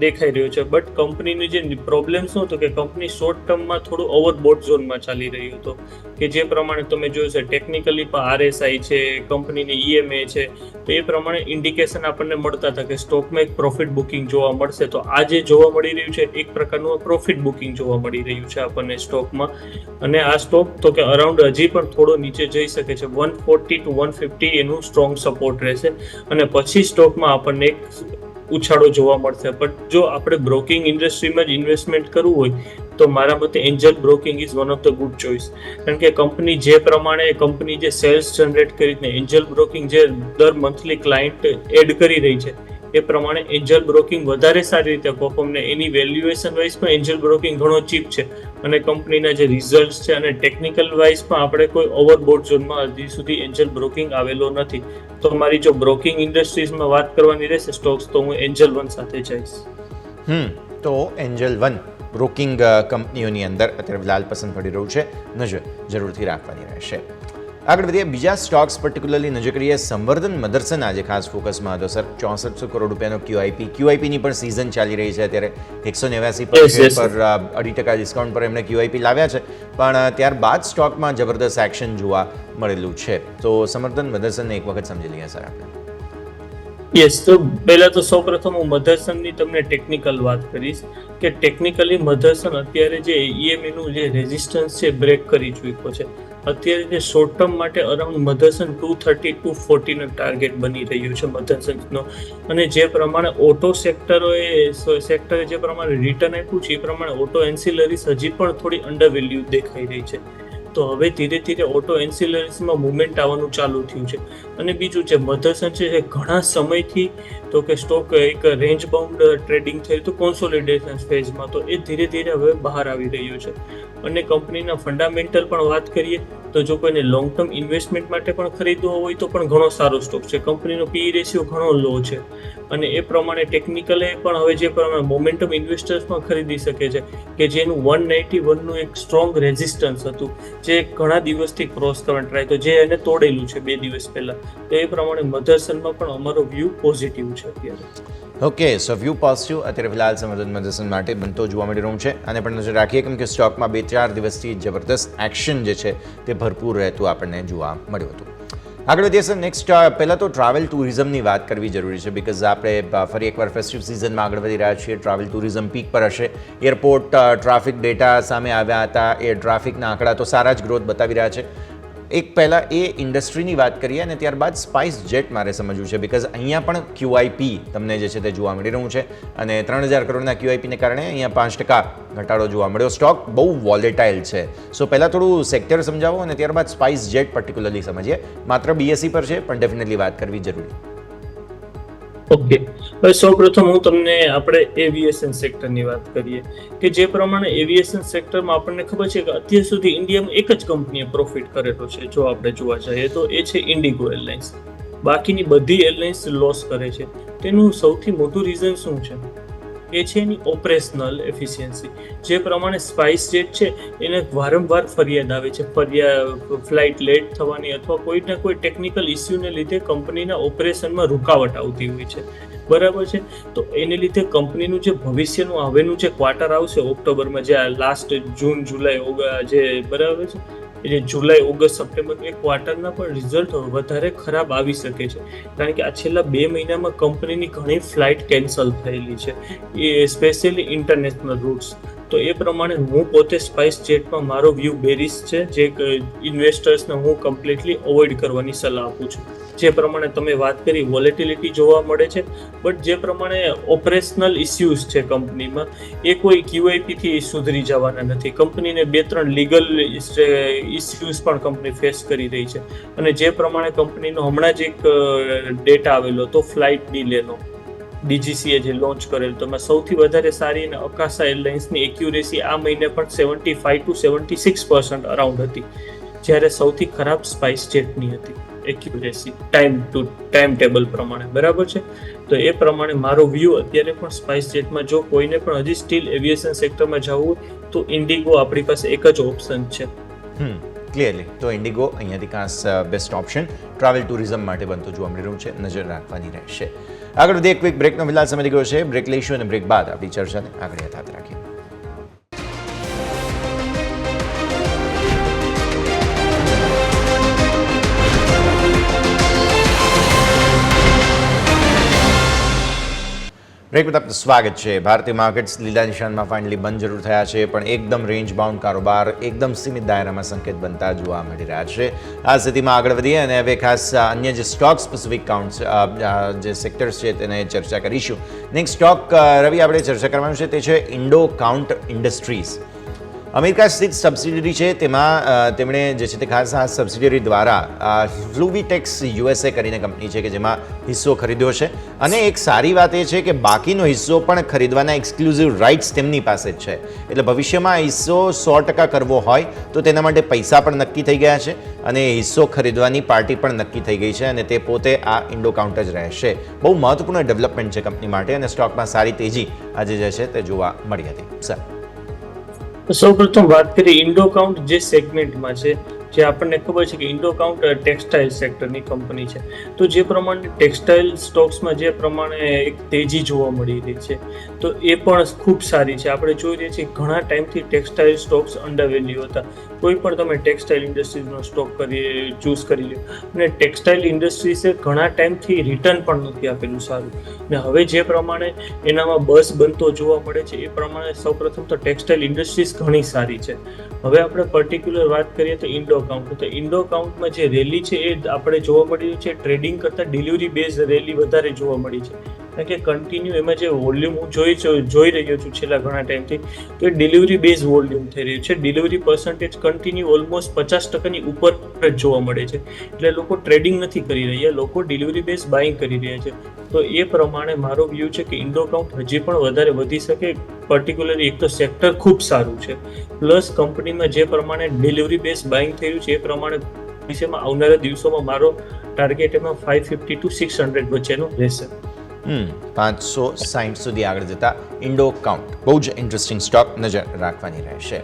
દેખાઈ રહ્યો છે. બટ કંપનીની જે પ્રોબ્લેમ શું હતો કે કંપની શોર્ટ ટર્મમાં થોડું ઓવરબોટ ઝોનમાં ચાલી રહ્યું હતું, કે જે પ્રમાણે તમે જોયું છે ટેકનિકલી પણ આરએસઆઈ છે, કંપનીની ઈએમએ છે, તો એ પ્રમાણે ઇન્ડિકેશન આપણને મળતા હતા કે સ્ટોકમાં એક પ્રોફિટ બુકિંગ જોવા મળશે. તો આ જે જોવા મળી રહ્યું છે એક પ્રકારનું પ્રોફિટ બુકિંગ જોવા મળી રહ્યું છે આપણને સ્ટોકમાં. અને આ સ્ટોક તો કે અરાઉન્ડ હજી પણ થોડો નીચે જઈ શકે છે. 140 to 150 એનું સ્ટ્રોંગ સપોર્ટ રહેશે અને પછી સ્ટોકમાં આપણને એક ઉછાળો જોવા મળશે. પણ જો આપણે બ્રોકિંગ ઇન્ડસ્ટ્રીમાં જ ઇન્વેસ્ટમેન્ટ કરવું હોય તો મારા મતે Angel broking is one of the good choice. કારણ કે કંપની જે પ્રમાણે કંપની જે સેલ્સ જનરેટ કરીને એન્જલ બ્રોકિંગ જે દર મંથલી ક્લાયન્ટ એડ કરી રહી છે એ પ્રમાણે એન્જલ બ્રોકિંગ વધારે સારી રીતે પરફોર્મ ને એની વેલ્યુએશન વાઇઝ પણ એન્જલ બ્રોકિંગ ઘણો ચીપ છે અને કંપનીના જે રિઝલ્ટ છે અને ટેકનિકલ વાઇઝ પણ આપણે કોઈ ઓવરબોટ ઝોનમાં હજી સુધી એન્જલ બ્રોકિંગ આવેલો નથી. તો મારી જો બ્રોકિંગ ઇન્ડસ્ટ્રીઝમાં વાત કરવાની રહેશે સ્ટોક્સ, તો હું એન્જલ વન સાથે જઈશ. તો એન્જલ વન બ્રોકિંગ કંપનીઓની અંદર અત્યારે ફિલહાલ પસંદ પડી રહ્યું છે, નજર જરૂરથી રાખવાની રહેશે. આગળ વધીએ બીજા સ્ટોક્સ પર્ટિક્યુલરલી નજર કરીએ. સંવર્ધન મધરસન આજે ખાસ ફોકસમાં હતો સર. 6400 કરોડ રૂપિયાનો ક્યુઆઈપીની પણ સિઝન ચાલી રહી છે અત્યારે. 189 પર શેર પર 2% ડિસ્કાઉન્ટ પર એમણે ક્યુઆઈપી લાવ્યા છે, પણ ત્યારબાદ સ્ટોકમાં જબરદસ્ત એક્શન જોવા મળેલું છે. તો સંવર્ધન મધરસનને એક વખત સમજી લઈએ સર આપણે. યસ, તો પહેલા તો સૌપ્રથમ હું મધરસનની તમને ટેકનિકલ વાત કરીશ કે ટેકનિકલી મધરસન અત્યારે જે ઈએમએનું જે રેઝિસ્ટન્સ છે બ્રેક કરી ચૂક્યો છે. અત્યારે જે શોર્ટ ટર્મ માટે અરાઉન્ડ મધરસન 230 to 240 નો ટાર્ગેટ બની રહ્યું છે મધરસનનો. અને જે પ્રમાણે ઓટો સેક્ટરે જે પ્રમાણે રિટર્ન આપ્યું છે એ પ્રમાણે ઓટો એન્સિલરીઝ હજી પણ થોડી અંડર વેલ્યુ દેખાઈ રહી છે. તો હવે ધીરે ધીરે ઓટો એન્સિલરીઝમાં મુવમેન્ટ આવવાનું ચાલુ થયું છે. અને બીજું છે મધરસન છે ઘણા સમયથી તો કે સ્ટોક એક રેન્જ બાઉન્ડ ટ્રેડિંગ થયું હતું કોન્સોલિડેશન ફેઝમાં, તો એ ધીરે ધીરે હવે બહાર આવી રહ્યું છે. અને કંપનીના ફંડામેન્ટલ પણ વાત કરીએ તો જો કોઈને લોંગ ટર્મ ઇન્વેસ્ટમેન્ટ માટે પણ ખરીદવો હોય તો પણ ઘણો સારો સ્ટોક છે. કંપનીનો પી રેશિયો ઘણો લો છે અને એ પ્રમાણે ટેકનિકલે પણ હવે જે પ્રમાણે મોમેન્ટમ ઇન્વેસ્ટર્સ પણ ખરીદી શકે છે કે જેનું 191નું એક સ્ટ્રોંગ રેઝિસ્ટન્સ હતું જે ઘણા દિવસથી ક્રોસ કરવાનું ટ્રાય તો જે એને તોડેલું છે 2 દિવસ પહેલા. તો એ પ્રમાણે મધરસનમાં પણ અમારો વ્યૂ પોઝિટિવ છે અત્યારે. ઓકે, સો વ્યૂ પોઝિટિવ અત્યારે ફિલહાલ સંવર્ધન મધરસન માટે બનતો જોવા મળી રહ્યું છે. અને પણ નજર રાખીએ કેમ કે સ્ટોકમાં 2-4 દિવસથી જબરદસ્ત એક્શન જે છે તે ભરપૂર રહેતું આપણને જોવા મળ્યું હતું. આગળ વધીએ સર. નેક્સ્ટ પહેલાં તો ટ્રાવેલ ટુરિઝમની વાત કરવી જરૂરી છે બિકોઝ આપણે ફરી એકવાર ફેસ્ટિવ સિઝનમાં આગળ વધી રહ્યા છીએ. ટ્રાવેલ ટુરિઝમ પીક પર હશે. એરપોર્ટ ટ્રાફિક ડેટા સામે આવ્યા હતા, એ ટ્રાફિકના આંકડા તો સારા જ ગ્રોથ બતાવી રહ્યા છે. એક પહેલાં એ ઇન્ડસ્ટ્રીની વાત કરીએ અને ત્યારબાદ સ્પાઇસ જેટ મારે સમજવું છે બિકોઝ અહીંયા પણ ક્યુઆઈપી તમને જે છે તે જોવા મળી રહ્યું છે અને 3000 કરોડના ક્યુઆઈપીને કારણે અહીંયા 5% ઘટાડો જોવા મળ્યો. સ્ટોક બહુ વોલેટાઇલ છે. સો પહેલાં થોડું સેક્ટર સમજાવો અને ત્યારબાદ સ્પાઇસ જેટ પર્ટિક્યુલરલી સમજીએ. માત્ર બીએસસી પર છે પણ ડેફિનેટલી વાત કરવી જરૂરી. ઓકે, હવે સૌપ્રથમ હું તમને આપણે એવિએશન સેક્ટરની વાત કરીએ કે જે પ્રમાણે એવિએશન સેક્ટરમાં આપણને ખબર છે કે અત્યાર સુધી ઇન્ડિયામાં એક જ કંપનીએ પ્રોફિટ કરેલો છે. જો આપણે જોવા જઈએ તો એ છે ઇન્ડિગો એરલાઇન્સ. બાકીની બધી એરલાઇન્સ લોસ કરે છે. તેનું સૌથી મોટું રીઝન શું છે? એ છે એની ઓપરેશનલ એફિશિયન્સી. જે પ્રમાણે સ્પાઇસ જેટ છે એને વારંવાર ફરિયાદ આવે છે, ફ્લાઇટ લેટ થવાની અથવા કોઈને કોઈ ટેકનિકલ ઇસ્યુને લીધે કંપનીના ઓપરેશનમાં રૂકાવટ આવતી હોય છે, બરાબર છે. તો એને લીધે કંપનીનું જે ભવિષ્યનું હવેનું જે ક્વાર્ટર આવશે ઓક્ટોબરમાં, જે લાસ્ટ જૂન જુલાઈ જે બરાબર છે, જે જુલાઈ ઓગસ્ટ સપ્ટેમ્બર એ ક્વાર્ટરના પણ રિઝલ્ટ વધારે ખરાબ આવી શકે છે. કારણ કે આ છેલ્લા 2 મહિનામાં કંપનીની ઘણી ફ્લાઇટ કેન્સલ થયેલી છે, એ સ્પેશિયલી ઇન્ટરનેશનલ રૂટ્સ. તો એ પ્રમાણે હું પોતે સ્પાઇસ જેટમાં મારો વ્યૂ બેરિશ છે, જે ઇન્વેસ્ટર્સને હું કમ્પ્લીટલી અવોઇડ કરવાની સલાહ આપું છું. જે પ્રમાણે તમે વાત કરી વોલેટિલિટી જોવા મળે છે, બટ જે પ્રમાણે ઓપરેશનલ ઇસ્યુઝ છે કંપનીમાં એ કોઈ QIP થી સુધરી જવાના નથી. કંપનીને 2-3 લીગલ ઇસ્યુઝ પણ કંપની ફેસ કરી રહી છે. અને જે પ્રમાણે કંપનીનો હમણાં જ એક ડેટા આવેલો તો ફ્લાઇટ ડીલેનો DGCA જે લોન્ચ કરેલ, તો એમાં સૌથી વધારે સારી અને અકાશા એરલાઇન્સની એક્યુરેસી આ મહિને પણ 75 to 76% અરાઉન્ડ હતી, જ્યારે સૌથી ખરાબ સ્પાઇસ જેટની હતી એક્યુરેસી ટાઈમ ટેબલ પ્રમાણે, બરાબર છે. તો એ પ્રમાણે મારો વ્યૂ અત્યારે પણ સ્પાઇસ જેટમાં જો કોઈને પણ હજી સ્ટીલ એવિએશન સેક્ટરમાં જવું હોય તો ઇન્ડિગો આપણી પાસે એક જ ઓપ્શન છે. ક્લિયરલી તો ઇન્ડિગો અહીંયાથી ખાસ બેસ્ટ ઓપ્શન ટ્રાવેલ ટુરિઝમ માટે બનતું જોવા મળી રહ્યું છે, નજર રાખવાની રહેશે. આગળ વધીએ, ક્વિક બ્રેકનો ફિલહાલ સમય ગયો છે. બ્રેક લઈશું અને બ્રેક બાદ આપણી ચર્ચાને આગળ યથાવત રાખીએ. બ્રેક બાદ આપનું સ્વાગત છે. ભારતીય માર્કેટ્સ લીલા નિશાનમાં ફાઇનલી બંધ જરૂર થયા છે, પણ એકદમ રેન્જ બાઉન્ડ કારોબાર એકદમ સીમિત દાયરામાં સંકેત બનતા જોવા મળી રહ્યા છે. આ સ્થિતિમાં આગળ વધીએ અને હવે ખાસ અન્ય જે સ્ટોક સ્પેસિફિક કાઉન્ટ્સ જે સેક્ટર્સ છે તેને ચર્ચા કરીશું. નેક્સ્ટ સ્ટોક રવિ આપણે ચર્ચા કરવાનું છે તે છે ઇન્ડો કાઉન્ટ ઇન્ડસ્ટ્રીઝ. અમેરિકા સ્થિત સબસિડિયરી છે, તેમાં તેમણે જે છે તે ખાસ આ સબસિડિયરી દ્વારા ફ્લુવીટેક્સ USA કરીને કંપની છે કે જેમાં હિસ્સો ખરીદ્યો છે. અને એક સારી વાત એ છે કે બાકીનો હિસ્સો પણ ખરીદવાના એક્સક્લુઝિવ રાઇટ્સ તેમની પાસે જ છે. એટલે ભવિષ્યમાં હિસ્સો 100% કરવો હોય તો તેના માટે પૈસા પણ નક્કી થઈ ગયા છે અને હિસ્સો ખરીદવાની પાર્ટી પણ નક્કી થઈ ગઈ છે, અને તે પોતે આ ઇન્ડો કાઉન્ટ જ રહેશે. બહુ મહત્વપૂર્ણ ડેવલપમેન્ટ છે કંપની માટે અને સ્ટોકમાં સારી તેજી આજે જે છે તે જોવા મળી હતી. સર, સૌપ્રથમ વાત કરીએ ઇન્ડો કાઉન્ટ જે સેગમેન્ટમાં છે, જે આપણને ખબર છે કે ઇન્ડો કાઉન્ટ ટેક્સટાઇલ સેક્ટરની કંપની છે. તો જે પ્રમાણે ટેક્સટાઇલ સ્ટોક્સમાં જે પ્રમાણે એક તેજી જોવા મળી રહી છે તો એ પણ ખૂબ સારી છે. આપણે જોઈ રહ્યા છીએ ઘણા ટાઈમથી ટેક્સટાઇલ સ્ટોક્સ અંડર વેલ્યુ હતા. કોઈ પણ તમે ટેક્સટાઇલ ઇન્ડસ્ટ્રીઝનો સ્ટોક ચૂઝ કરી લો, અને ટેક્સટાઇલ ઇન્ડસ્ટ્રીઝે ઘણા ટાઈમથી રિટર્ન પણ નથી આપેલું સારું. ને હવે જે પ્રમાણે એનામાં બસ બનતો જોવા મળે છે એ પ્રમાણે સૌપ્રથમ તો ટેક્સટાઇલ ઇન્ડસ્ટ્રીઝ ઘણી સારી છે. હવે આપણે પર્ટિક્યુલર વાત કરીએ તો ઇન્ડો કાઉન્ટ, તો ઇન્ડો કાઉન્ટમાં જે રેલી છે એ આપણે જોવા મળી રહી છે ટ્રેડિંગ કરતાં ડિલિવરી બેઝ રેલી વધારે જોવા મળી છે. કારણ કે કન્ટિન્યુ એમાં જે વોલ્યુમ હું જોઈ રહ્યો છું છેલ્લા ઘણા ટાઈમથી, તો એ ડિલિવરી બેઝ વોલ્યુમ થઈ રહ્યું છે. ડિલિવરી પર્સન્ટેજ કન્ટિન્યુ ઓલમોસ્ટ 50%ની ઉપર જ જોવા મળે છે. એટલે લોકો ટ્રેડિંગ નથી કરી રહ્યા, લોકો ડિલિવરી બેઝ બાઇંગ કરી રહ્યા છે. તો એ પ્રમાણે મારો વ્યૂ છે કે ઇન્ડો કાઉન્ટ હજી પણ વધારે વધી શકે. પર્ટિક્યુલરલી એક તો સેક્ટર ખૂબ સારું છે, પ્લસ કંપનીમાં જે પ્રમાણે ડિલિવરી બેઝ બાઇંગ થયું છે એ પ્રમાણે વિષયમાં આવનારા દિવસોમાં મારો ટાર્ગેટ એમાં 550 to 600 વચ્ચેનો રહેશે. 560 સુધી આગળ જતા ઇન્ડો કાઉન્ટ બહુ જ ઇન્ટરેસ્ટિંગ સ્ટોક, નજર રાખવાની રહેશે.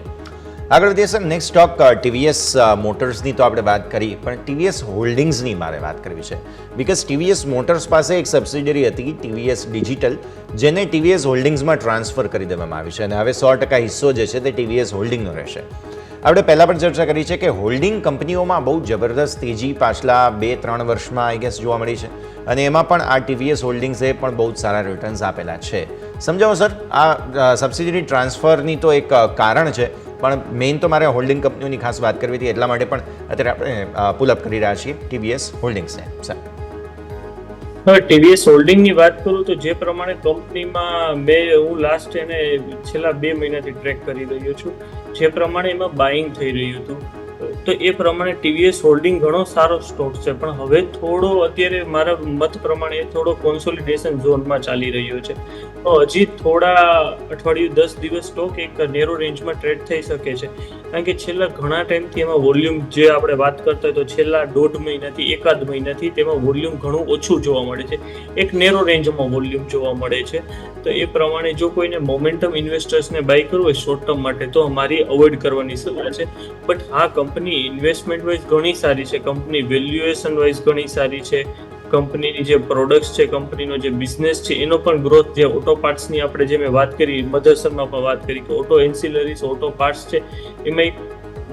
આગળ વધીએ સર, નેક્સ્ટ સ્ટોક TVS મોટર્સની તો આપણે વાત કરી, પણ TVS હોલ્ડિંગ્સની મારે વાત કરવી છે. બિકોઝ TVS મોટર્સ પાસે એક સબસિડિયરી હતી TVS ડિજિટલ, જેને TVS હોલ્ડિંગ્સમાં ટ્રાન્સફર કરી દેવામાં આવી છે અને હવે 100% હિસ્સો જે છે તે TVS હોલ્ડિંગનો રહેશે. આપણે પહેલાં પણ ચર્ચા કરી છે કે હોલ્ડિંગ કંપનીઓમાં બહુ જબરદસ્ત તેજી પાછલા 2-3 વર્ષમાં આઈ ગેસ જોવા મળી છે, અને એમાં પણ આ TVS હોલ્ડિંગ્સે પણ બહુ જ સારા રિટર્ન્સ આપેલા છે. સમજાવો સર, આ સબસિડિયરી ટ્રાન્સફરની તો એક કારણ છે, પણ મેઇન તો મારે હોલ્ડિંગ કંપનીઓની ખાસ વાત કરવી હતી, એટલા માટે પણ અત્યારે આપણે પુલઅપ કરી રહ્યા છીએ TVS હોલ્ડિંગ્સને. સર, હવે TVS હોલ્ડિંગની વાત કરું તો જે પ્રમાણે કંપનીમાં હું લાસ્ટ છેલ્લા 2 મહિનાથી ટ્રેક કરી રહ્યો છું, જે પ્રમાણે એમાં બાઇંગ થઈ રહ્યું હતું તો એ પ્રમાણે TVS હોલ્ડિંગ ઘણો સારો સ્ટોક છે, પણ હવે થોડો અત્યારે મારા મત પ્રમાણે થોડો કોન્સોલિડેશન ઝોનમાં ચાલી રહ્યો છે. તો હજી થોડા અઠવાડિયું 10 દિવસ સ્ટોક એક નેરો રેન્જમાં ટ્રેડ થઈ શકે છે, કારણ કે છેલ્લા ઘણા ટાઈમથી એમાં વોલ્યુમ જે આપણે વાત કરતા હોય તો છેલ્લા 1.5 મહિનાથી 1 મહિનાથી તેમાં વોલ્યુમ ઘણું ઓછું જોવા મળે છે, એક નેરો રેન્જમાં વોલ્યુમ જોવા મળે છે. તો એ પ્રમાણે જો કોઈને મોમેન્ટમ ઇન્વેસ્ટર્સને બાય કરવું હોય શોર્ટ ટર્મ માટે તો અમારી અવોઇડ કરવાની સલાહ છે. બટ હા, કંપની ઇન્વેસ્ટમેન્ટ વાઇઝ ઘણી સારી છે, કંપની વેલ્યુએશન વાઇઝ ઘણી સારી છે, કંપનીની જે પ્રોડક્ટ્સ છે, કંપનીનો જે બિઝનેસ છે એનો પણ ગ્રોથ, જે ઓટો પાર્ટ્સની આપણે જે મેં વાત કરી, મધરસનમાં પણ વાત કરી કે ઓટો એન્સિલરીઝ ઓટો પાર્ટ્સ છે એમાં એક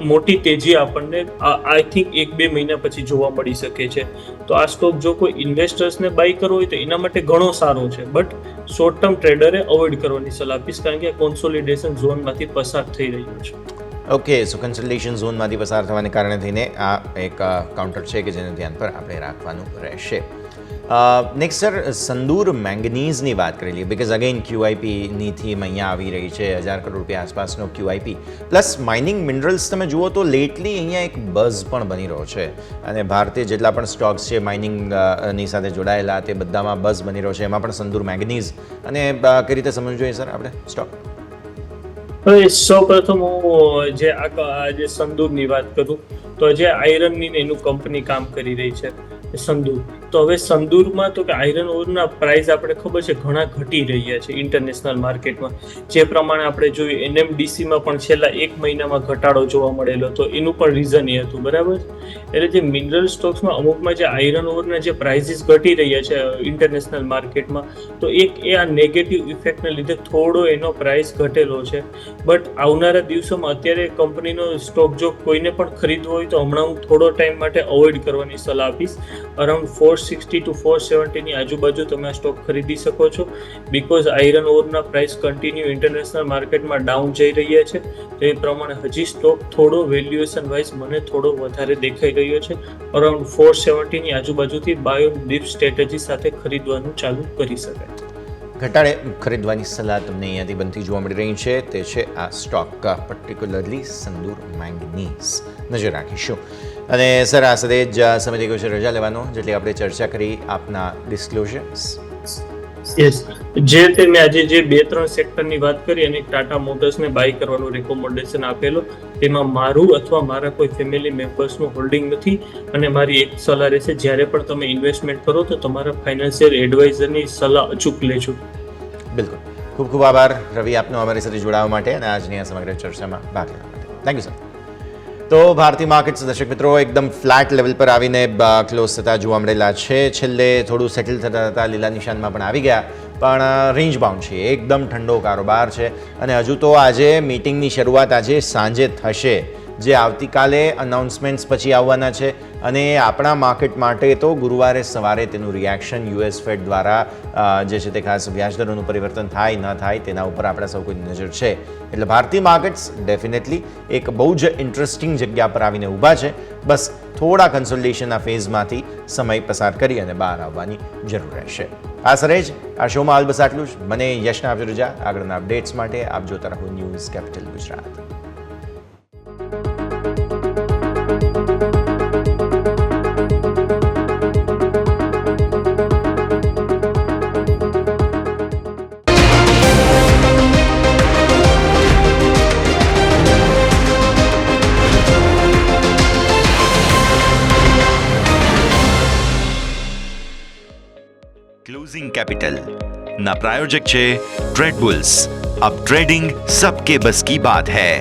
મોટી તેજી આપણને આઈ થિંક 1-2 મહિના પછી જોવા મળી શકે છે. તો આ સ્ટોક જો કોઈ ઇન્વેસ્ટર્સને બાય કરવો હોય તો એના માટે ઘણો સારો છે, બટ શોર્ટ ટર્મ ટ્રેડરે અવોઇડ કરવાની સલાહ આપીશ, કારણ કે કોન્સોલિડેશન ઝોનમાંથી પસાર થઈ રહ્યું છે. ઓકે, સો કન્સલ્ટેશન ઝોનમાંથી પસાર થવાને કારણે થઈને આ એક કાઉન્ટર છે કે જેને ધ્યાન પર આપણે રાખવાનું રહેશે. નેક્સ્ટ સર, સંદૂર મેંગનીઝની વાત કરી લઈએ, બિકોઝ અગેન QIPની થીમ અહીંયા આવી રહી છે, 1000 કરોડ રૂપિયા આસપાસનો QIP પ્લસ માઇનિંગ મિનરલ્સ. તમે જુઓ તો લેટલી અહીંયા એક બઝ પણ બની રહ્યો છે, અને ભારતીય જેટલા પણ સ્ટોક્સ છે માઇનિંગની સાથે જોડાયેલા તે બધામાં બઝ બની રહ્યો છે, એમાં પણ સંદૂર મેંગનીઝ. અને કઈ રીતે સમજવું જોઈએ સર આપણે સ્ટોક? હવે સૌપ્રથમ હું જે સંદૂરની વાત કરું તો જે આયરનની એનું કંપની કામ કરી રહી છે સંદૂર. તો હવે સંદૂરમાં તો કે આયરન ઓરના પ્રાઇસ આપણે ખબર છે ઘણા ઘટી રહ્યા છે ઇન્ટરનેશનલ માર્કેટમાં, જે પ્રમાણે આપણે જોયું NMDCમાં પણ છેલ્લા 1 મહિનામાં ઘટાડો જોવા મળેલો, તો એનું પણ રીઝન એ હતું, બરાબર. એટલે જે મિનરલ સ્ટોક્સમાં અમુકમાં જે આયરન ઓરના જે પ્રાઇસીસ ઘટી રહ્યા છે ઇન્ટરનેશનલ માર્કેટમાં, તો એ આ નેગેટિવ ઇફેક્ટને લીધે થોડો એનો પ્રાઇસ ઘટેલો છે. બટ આવનારા દિવસોમાં અત્યારે કંપનીનો સ્ટોક જો કોઈને પણ ખરીદવો હોય તો હમણાં હું થોડો ટાઈમ માટે અવોઇડ કરવાની સલાહ આપીશ. અરાઉન્ડ 460 to 470 ની આજુબાજુ તમે આ સ્ટોક ખરીદી શકો છો, બીકોઝ આયરન ઓરના પ્રાઇસ કન્ટિન્યુ ઇન્ટરનેશનલ માર્કેટમાં ડાઉન જઈ રહ્યા છે. તો એ પ્રમાણે હજી સ્ટોક થોડો વેલ્યુએશન વાઇઝ મને થોડો વધારે દેખાઈ રહ્યો છે. અરાઉન્ડ 470 ની આજુબાજુથી બાય ઓન ડીપ સ્ટ્રેટેજી સાથે ખરીદવાનું ચાલુ કરી શકાય. ઘટાડે ખરીદવાની સલાહ તમને અહીંયાથી બનતી જોવા મળી રહી છે, તે છે આ સ્ટોક, પર્ટિક્યુલરલી સંદૂર મેંગનીઝ. નજર રાખીશું. અને સર, આ સાથે જ સમય થઈ ગયો છે રજા લેવાનો, જેટલી આપણે ચર્ચા કરી આપના ડિસ્ક્લોઝર્સ. યસ, જે મેં આજે જે 2-3 સેક્ટરની વાત કરી અને ટાટા મોટર્સને બાય કરવાનું રેકોમેન્ડેશન આપેલો, તેમાં મારું અથવા મારા કોઈ ફેમિલી મેમ્બર્સનું હોલ્ડિંગ નથી. અને મારી એક સલાહ રહેશે, જ્યારે પણ તમે ઇન્વેસ્ટમેન્ટ કરો તો તમારા ફાઇનાન્શિયલ એડવાઇઝરની સલાહ અચૂક લેજો. બિલકુલ. ખૂબ ખૂબ આભાર રવિ આપનો અમારી સાથે જોડાવા માટે અને આજની આ સમગ્ર ચર્ચામાં ભાગ લેવા માટે. Thank you sir. તો ભારતીય માર્કેટ્સ દર્શક મિત્રો એકદમ ફ્લેટ લેવલ પર આવીને ક્લોઝ થતા જોવા મળેલા છે. છેલ્લે થોડું સેટલ થતા થતા લીલા નિશાનમાં પણ આવી ગયા, પણ રેન્જ બાઉન્ડ છે, એકદમ ઠંડો કારોબાર છે. અને હજુ તો આજે મીટિંગની શરૂઆત આજે સાંજે થશે, જે આવતીકાલે અનાઉન્સમેન્ટ્સ પછી આવવાના છે. અને આપણા માર્કેટ માટે તો ગુરુવારે સવારે તેનું રિએક્શન US ફેડ દ્વારા જે છે તે ખાસ વ્યાજદરોનું પરિવર્તન થાય ન થાય તેના ઉપર આપણા સૌ કોઈ નજર છે. એટલે ભારતીય માર્કેટ્સ ડેફિનેટલી એક બહુ જ ઇન્ટરેસ્ટિંગ જગ્યા પર આવીને ઊભા છે. બસ થોડા કન્સોલિડેશનના ફેઝમાંથી સમય પસાર કરી અને બહાર આવવાની જરૂર રહેશે. આ સરે જ આ શોમાં હાલ બસ આટલું જ. મને યશના આપજો રજા. આગળના અપડેટ્સ માટે આપ જોતા રહો news capital Gujarat. Closing capital ना प्रायोजक છે ટ્રેડ બુલ્સ. अब ट्रेडिंग सबके बस की बात है.